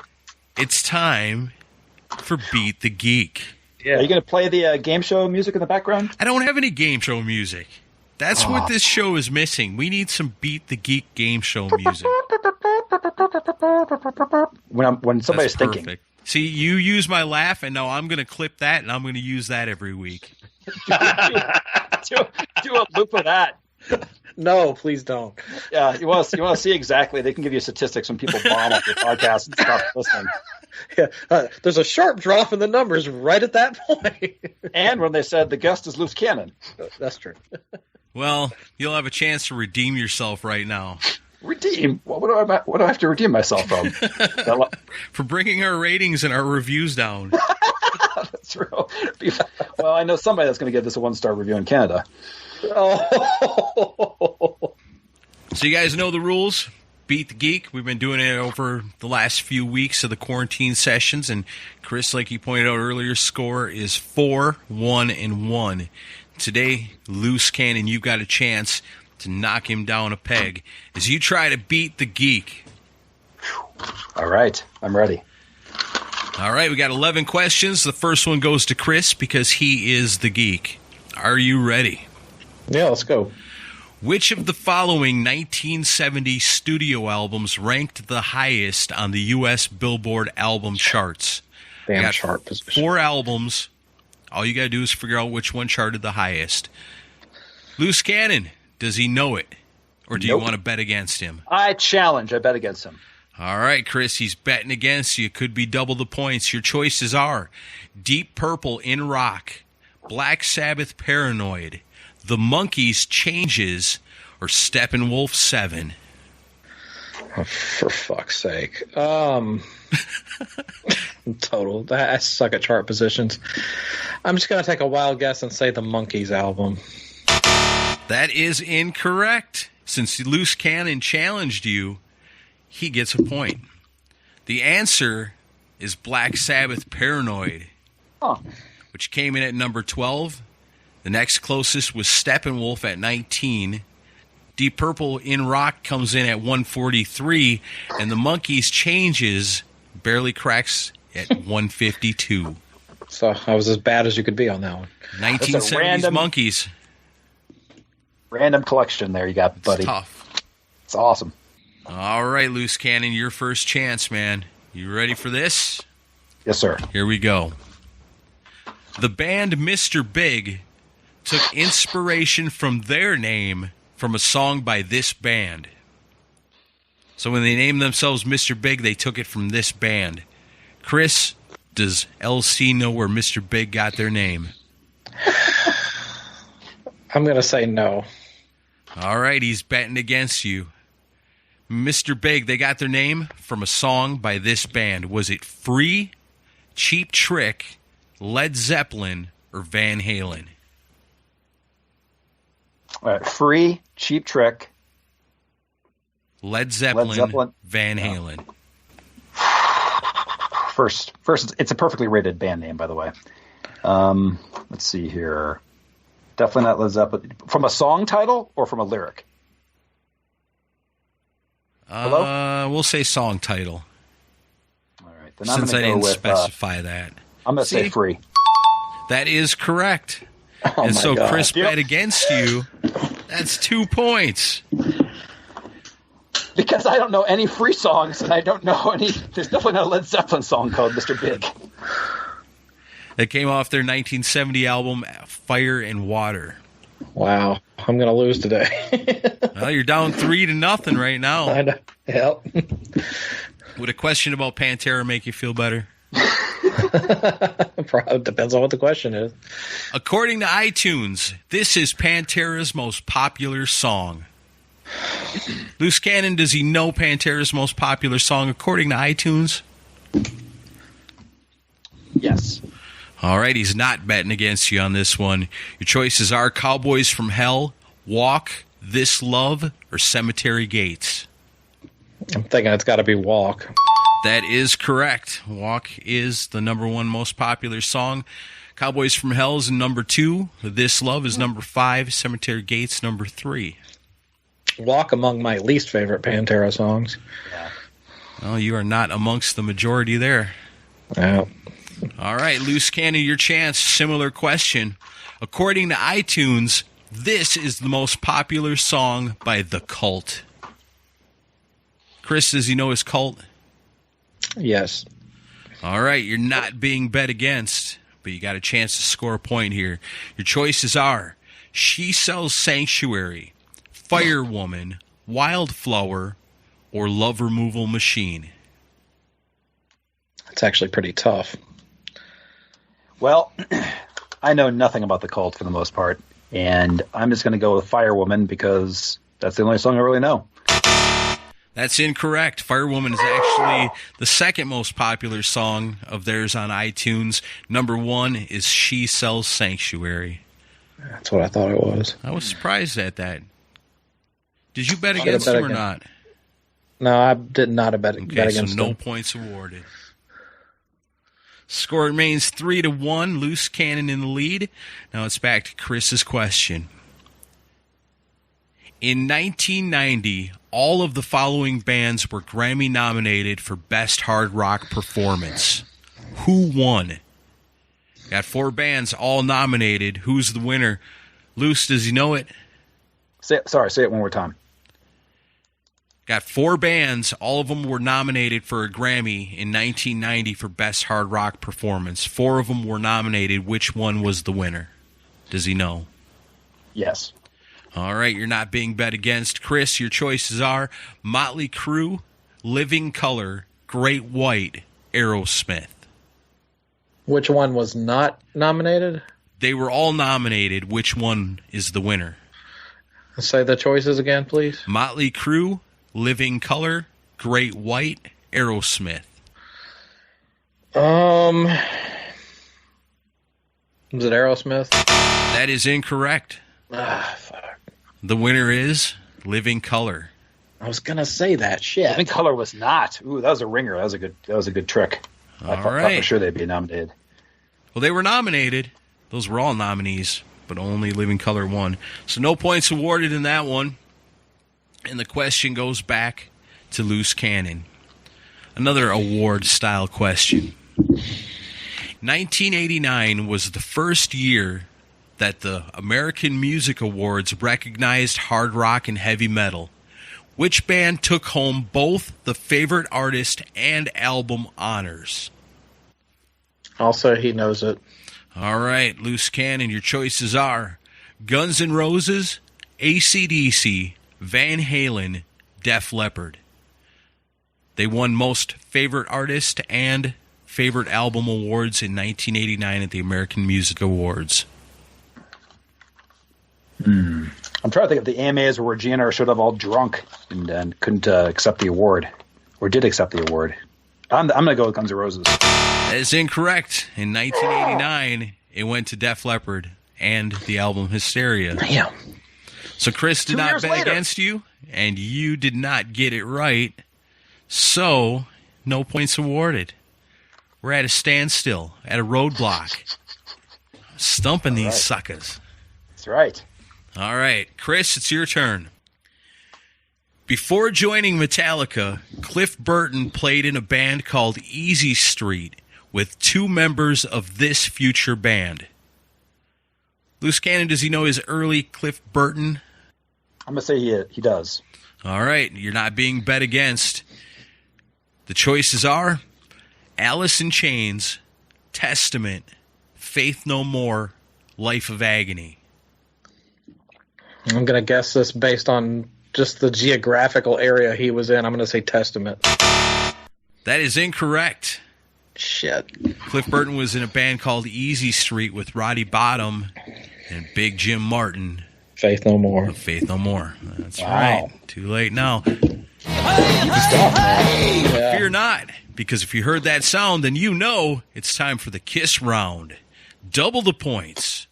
it's time for Beat the Geek. Yeah. Are you going to play the game show music in the background? I don't have any game show music. That's what this show is missing. We need some Beat the Geek game show music. When somebody's That's thinking. perfect. See, you use my laugh, and now I'm going to clip that, and I'm going to use that every week. do a loop of that. No, please don't. Yeah, you want to see exactly. They can give you statistics when people bomb off your podcast and stop listening. Yeah, there's a sharp drop in the numbers right at that point. And when they said the guest is Loose Cannon. That's true. Well, you'll have a chance to redeem yourself right now. Redeem? What do I have to redeem myself from? For bringing our ratings and our reviews down. That's real. Well, I know somebody that's going to give this a 1-star review in Canada. Oh. So you guys know the rules. Beat the Geek. We've been doing it over the last few weeks of the quarantine sessions, and Chris, like you pointed out earlier, score is 4-1-1. Today, Loose Cannon, you've got a chance to knock him down a peg as you try to beat the Geek. All right, I'm ready. All right, we got 11 questions. The first one goes to Chris because he is the geek. Are you ready? Yeah, let's go. Which of the following 1970 studio albums ranked the highest on the U.S. Billboard album charts? Damn chart position. 4 albums. All you got to do is figure out which one charted the highest. Loose Cannon, does he know it? Or do you want to bet against him? I bet against him. All right, Chris, he's betting against you. Could be double the points. Your choices are Deep Purple in Rock, Black Sabbath Paranoid, The Monkees Changes, or Steppenwolf 7. Oh, for fuck's sake. Total. I suck at chart positions. I'm just going to take a wild guess and say the Monkees album. That is incorrect. Since Loose Cannon challenged you, he gets a point. The answer is Black Sabbath Paranoid, which came in at number 12. The next closest was Steppenwolf at 19. Deep Purple in Rock comes in at 143, and the Monkees Changes barely cracks at 152. So I was as bad as you could be on that one. 1970s Monkees. Random collection there you got, buddy. It's tough. It's awesome. All right, Loose Cannon, your first chance, man. You ready for this? Yes, sir. Here we go. The band Mr. Big took inspiration from their name from a song by this band. So when they named themselves Mr. Big, they took it from this band. Chris, does LC know where Mr. Big got their name? I'm going to say no. All right, he's betting against you. Mr. Big, they got their name from a song by this band. Was it Free, Cheap Trick, Led Zeppelin, or Van Halen? All right, Free, Cheap Trick, Led Zeppelin, Van Halen. First, it's a perfectly rated band name, by the way. Let's see here. Definitely not Led Zeppelin. From a song title or from a lyric? Hello? We'll say song title. All right. Then Since I didn't specify that. I'm going to say Free. That is correct. Oh and my so God. Chris bet against you. That's 2 points. Because I don't know any Free songs, and I don't know any... There's definitely not a Led Zeppelin song called Mr. Big. That came off their 1970 album, Fire and Water. Wow. I'm going to lose today. Well, you're down 3-0 right now. I know. Yep. Would a question about Pantera make you feel better? Probably depends on what the question is. According to iTunes, this is Pantera's most popular song. Loose Cannon, does he know Pantera's most popular song according to iTunes? Yes. All right, he's not betting against you on this one. Your choices are Cowboys from Hell, Walk, This Love, or Cemetery Gates. I'm thinking it's got to be Walk. That is correct. Walk is the number 1 most popular song. Cowboys from Hell is number 2. This Love is number 5. Cemetery Gates, number 3. Walk among my least favorite Pantera songs. Yeah. Well, you are not amongst the majority there. Yeah. All right, Loose Cannon, your chance. Similar question. According to iTunes, this is the most popular song by The Cult. Chris, does he know his Cult? Yes. All right, you're not being bet against, but you got a chance to score a point here. Your choices are She Sells Sanctuary, Firewoman, Wildflower, or Love Removal Machine. It's actually pretty tough. Well, I know nothing about the Cult for the most part, and I'm just going to go with Firewoman because that's the only song I really know. That's incorrect. Firewoman is actually the second most popular song of theirs on iTunes. Number 1 is She Sells Sanctuary. That's what I thought it was. I was surprised at that. Did you bet against him or not? No, I did not bet Okay, against so no him. points awarded. Score remains 3-1. Loose Cannon in the lead. Now it's back to Chris's question. In 1990, all of the following bands were Grammy nominated for Best Hard Rock Performance. Who won? Got 4 bands all nominated. Who's the winner? Loose, does he know it? Say it one more time. Got 4 bands. All of them were nominated for a Grammy in 1990 for Best Hard Rock Performance. 4 of them were nominated. Which one was the winner? Does he know? Yes. All right, you're not being bet against. Chris, your choices are Motley Crue, Living Colour, Great White, Aerosmith. Which one was not nominated? They were all nominated. Which one is the winner? Say the choices again, please. Motley Crue, Living Colour, Great White, Aerosmith. Was it Aerosmith? That is incorrect. Fuck. The winner is Living Colour. I was gonna say that shit. Living Colour was not. Ooh, that was a ringer. That was a good trick. I thought for sure they'd be nominated. Well, they were nominated. Those were all nominees, but only Living Colour won. So no points awarded in that one. And the question goes back to Loose Cannon. Another award-style question. 1989 was the first year that the American Music Awards recognized hard rock and heavy metal. Which band took home both the favorite artist and album honors? Also, he knows it. All right, Loose Cannon, your choices are Guns N' Roses, AC/DC, Van Halen, Def Leppard. They won most favorite artist and Favorite Album Awards in 1989 at the American Music Awards? I'm trying to think of the AMAs where GNR showed up all drunk and couldn't accept the award, or did accept the award. I'm going to go with Guns N' Roses. That is incorrect. In 1989, it went to Def Leppard and the album Hysteria. Damn. So Chris did 2 not years bet later. against you, and you did not get it right. So, no points awarded. We're at a standstill, at a roadblock. Stumping these suckers. That's right. All right, Chris, it's your turn. Before joining Metallica, Cliff Burton played in a band called Easy Street with 2 members of this future band. Loose Cannon, does he know his early Cliff Burton? I'm going to say he does. All right, you're not being bet against. The choices are Alice in Chains, Testament, Faith No More, Life of Agony. I'm going to guess this based on just the geographical area he was in. I'm going to say Testament. That is incorrect. Shit. Cliff Burton was in a band called Easy Street with Roddy Bottum and Big Jim Martin. Faith No More. Faith No More. That's Wow. right. Too late now. Yeah. Fear not, because if you heard that sound, then you know it's time for the Kiss round. Double the points.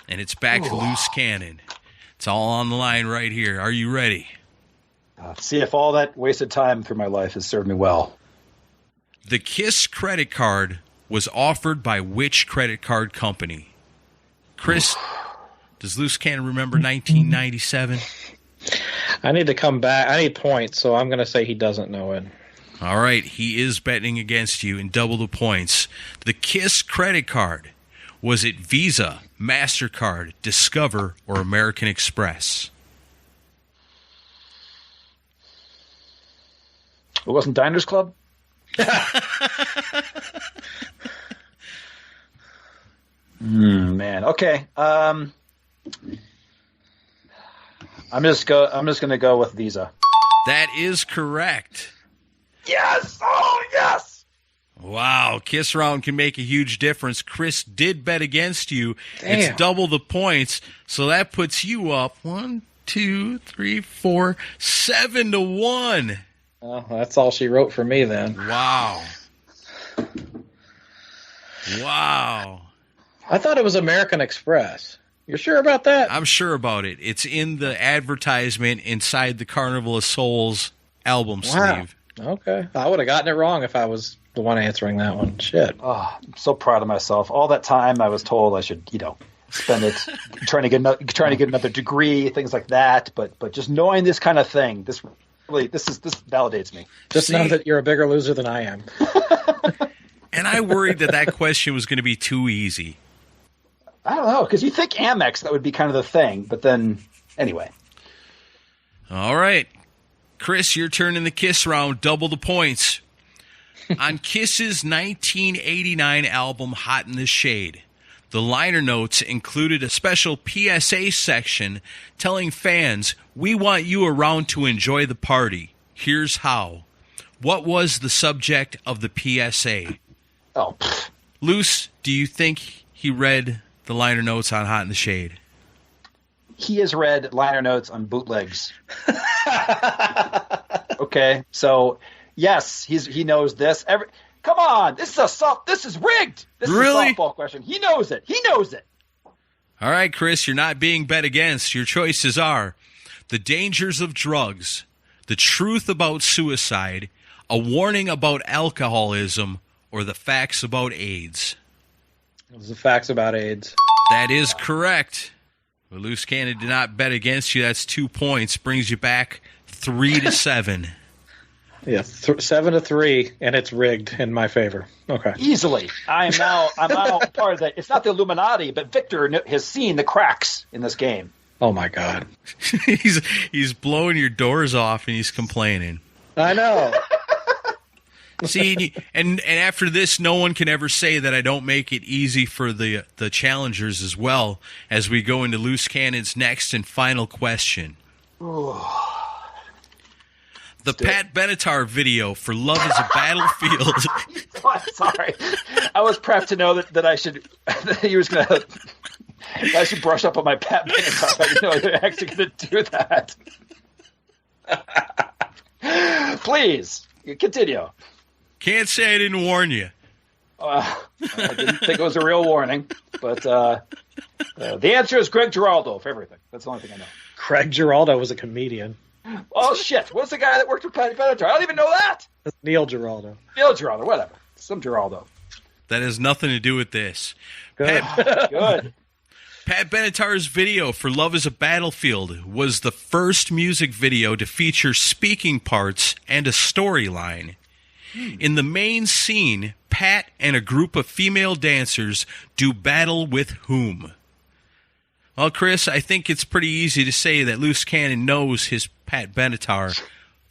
And it's back to Loose Cannon. It's all on the line right here. Are you ready? See if all that wasted time through my life has served me well. The Kiss credit card was offered by which credit card company? Chris, does Loose Cannon remember 1997? I need to come back. I need points, so I'm going to say he doesn't know it. All right, he is betting against you and double the points. The Kiss credit card, was it Visa, MasterCard, Discover, or American Express? It wasn't Diners Club? Man. Okay. I'm just going to go with Visa. That is correct. Yes! Oh, yes! Wow, Kiss round can make a huge difference. Chris did bet against you. Damn. It's double the points, so that puts you up 1, 2, 3, 4, 7-1. Oh, that's all she wrote for me then. Wow. Wow. I thought it was American Express. You're sure about that? I'm sure about it. It's in the advertisement inside the Carnival of Souls album sleeve. Okay. I would have gotten it wrong if I was the one answering that one. Shit. Oh, I'm so proud of myself. All that time I was told I should, spend it trying to get another degree, things like that. But just knowing this kind of thing, this validates me. Just know that you're a bigger loser than I am. And I worried that question was going to be too easy. I don't know, because you think Amex, that would be kind of the thing. But then, anyway. All right. Chris, your turn in the Kiss round. Double the points. On Kiss's 1989 album, Hot in the Shade, the liner notes included a special PSA section telling fans, "We want you around to enjoy the party. Here's how." What was the subject of the PSA? Oh, Luce, do you think he read the liner notes on Hot in the Shade? he has read liner notes on bootlegs. Okay, so yes, he knows this. Come on, this is rigged. This Really? is a softball question. He knows it. All right, Chris, you're not being bet against. Your choices are The Dangers of Drugs, The Truth About Suicide, A Warning About Alcoholism, or The Facts About AIDS. Those are the facts about AIDS. That is correct. Well, Loose Cannon did not bet against you. That's 2 points. Brings you back 3-7. Yeah, 7-3, and it's rigged in my favor. Okay. Easily. I'm now part of that. It's not the Illuminati, but Victor has seen the cracks in this game. Oh my God. He's blowing your doors off and he's complaining. I know. See, and after this, no one can ever say that I don't make it easy for the challengers as well as we go into Loose Cannon's next and final question. The Pat Benatar video for Love is a Battlefield. Oh, sorry. I was prepped to know that I should that he was going to I should brush up on my Pat Benatar. I didn't know they were actually going to do that. Please, continue. Can't say I didn't warn you. I didn't think it was a real warning, but the answer is Greg Giraldo for everything. That's the only thing I know. Craig Giraldo was a comedian. Oh, shit. What's the guy that worked with Pat Benatar? I don't even know that. That's Neil Giraldo. Neil Giraldo, whatever. Some Giraldo. That has nothing to do with this. Good. Good. Pat Benatar's video for Love is a Battlefield was the first music video to feature speaking parts and a storyline. In the main scene, Pat and a group of female dancers do battle with whom? Well, Chris, I think it's pretty easy to say that Loose Cannon knows his Pat Benatar,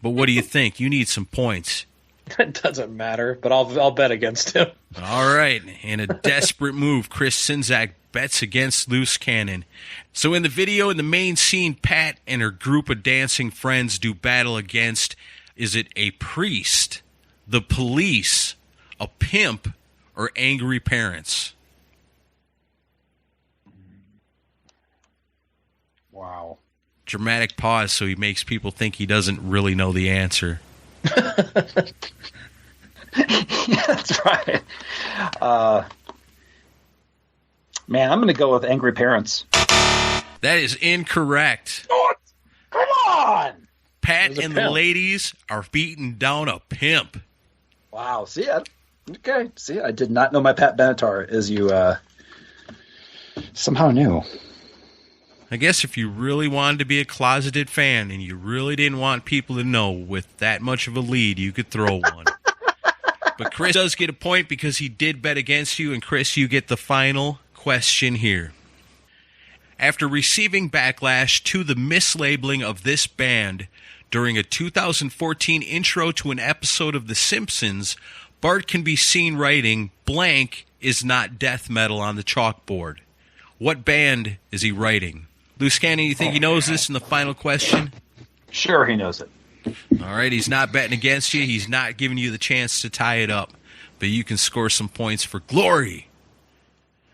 but what do you think? You need some points. It doesn't matter, but I'll bet against him. All right. In a desperate move, Chris Czynszak bets against Loose Cannon. So in the video, in the main scene, Pat and her group of dancing friends do battle against, is it a priest, the police, a pimp, or angry parents? Wow. Dramatic pause so he makes people think he doesn't really know the answer. Yeah, that's right. Man, I'm going to go with angry parents. That is incorrect. Oh, come on! Pat and the ladies are beating down a pimp. Wow. See, I did not know my Pat Benatar, as you somehow knew. I guess if you really wanted to be a closeted fan and you really didn't want people to know with that much of a lead, you could throw one. But Chris does get a point because he did bet against you, and Chris, you get the final question here. After receiving backlash to the mislabeling of this band during a 2014 intro to an episode of The Simpsons, Bart can be seen writing, "Blank is not death metal" on the chalkboard. What band is he writing? Loose Cannon, you think he knows this in the final question? Sure, he knows it. All right, he's not betting against you. He's not giving you the chance to tie it up. But you can score some points for glory.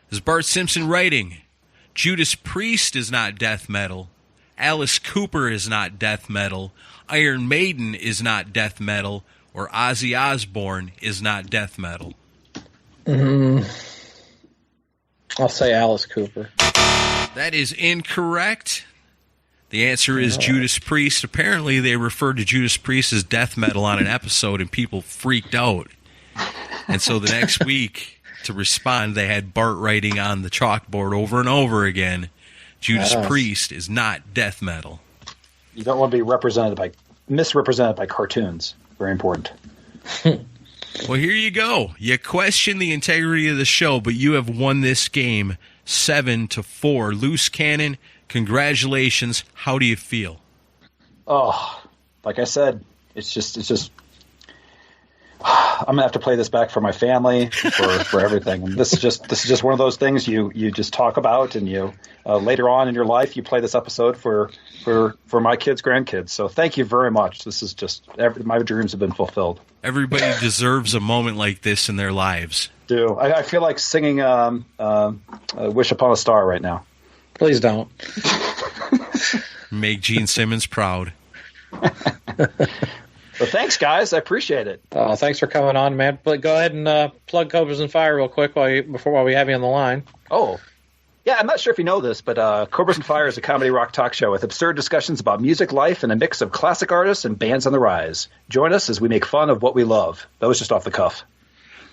Is Bart Simpson writing, Judas Priest is not death metal, Alice Cooper is not death metal, Iron Maiden is not death metal, or Ozzy Osbourne is not death metal? I'll say Alice Cooper. That is incorrect. The answer is Judas Priest. Apparently, they referred to Judas Priest as death metal on an episode, and people freaked out. And so the next week, to respond, they had Bart writing on the chalkboard over and over again, Judas Priest is not death metal. You don't want to be misrepresented by cartoons. Very important. Well, here you go. You question the integrity of the show, but you have won this game 7-4. Loose Cannon, congratulations. How do you feel? Oh, like I said, it's just. I'm gonna have to play this back for my family, for everything. And this is just one of those things you just talk about, and you later on in your life you play this episode for my kids, grandkids. So thank you very much. This is just my dreams have been fulfilled. Everybody deserves a moment like this in their lives. I feel like singing "Wish Upon a Star" right now. Please don't. Make Gene Simmons proud. Well, thanks, guys. I appreciate it. Thanks for coming on, man. But go ahead and plug Cobras and Fire real quick while we have you on the line. Oh, yeah. I'm not sure if you know this, but Cobras and Fire is a comedy rock talk show with absurd discussions about music, life, and a mix of classic artists and bands on the rise. Join us as we make fun of what we love. That was just off the cuff.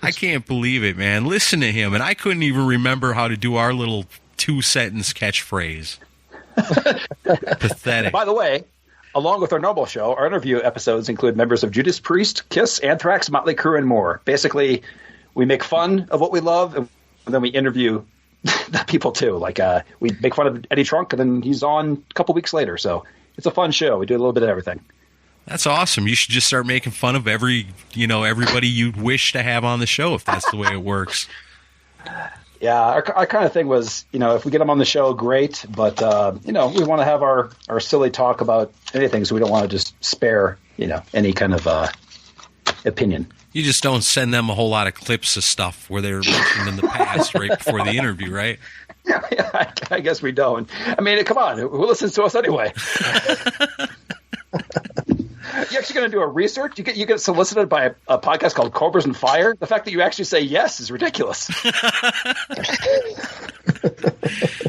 I can't believe it, man. Listen to him, and I couldn't even remember how to do our little 2-sentence catchphrase. Pathetic. By the way, along with our normal show, our interview episodes include members of Judas Priest, Kiss, Anthrax, Motley Crue, and more. Basically, we make fun of what we love, and then we interview the people too. Like we make fun of Eddie Trunk, and then he's on a couple weeks later. So it's a fun show. We do a little bit of everything. That's awesome. You should just start making fun of everybody you wish to have on the show, if that's the way it works. Yeah, our kind of thing was, if we get them on the show, great. But, we want to have our silly talk about anything, so we don't want to just spare any kind of opinion. You just don't send them a whole lot of clips of stuff where they were mentioned in the past right before the interview, right? Yeah, I guess we don't. I mean, come on. Who listens to us anyway? You're actually going to do a research? You get solicited by a podcast called Cobras and Fire? The fact that you actually say yes is ridiculous.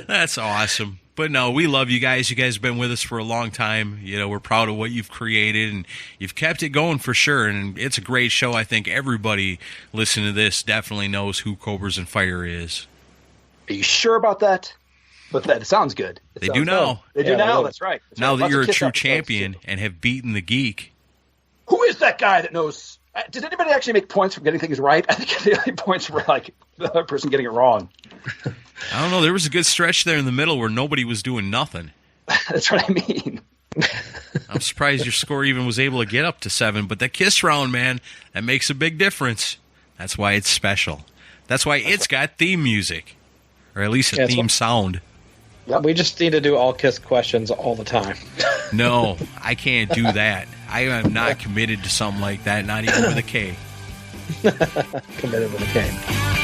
That's awesome. But no, we love you guys. You guys have been with us for a long time. We're proud of what you've created, and you've kept it going for sure. And it's a great show. I think everybody listening to this definitely knows who Cobras and Fire is. Are you sure about that? But that sounds good. They do now. They do now. That's right. Now that you're a true champion and have beaten the geek. Who is that guy that knows? Does anybody actually make points for getting things right? I think the only points were like the other person getting it wrong. I don't know. There was a good stretch there in the middle where nobody was doing nothing. That's what I mean. I'm surprised your score even was able to get up to 7. But that kiss round, man, that makes a big difference. That's why it's special. That's why it's got theme music. Or at least a theme sound. We just need to do all Kiss questions all the time. No, I can't do that. I am not committed to something like that, not even with a K. Committed with a K.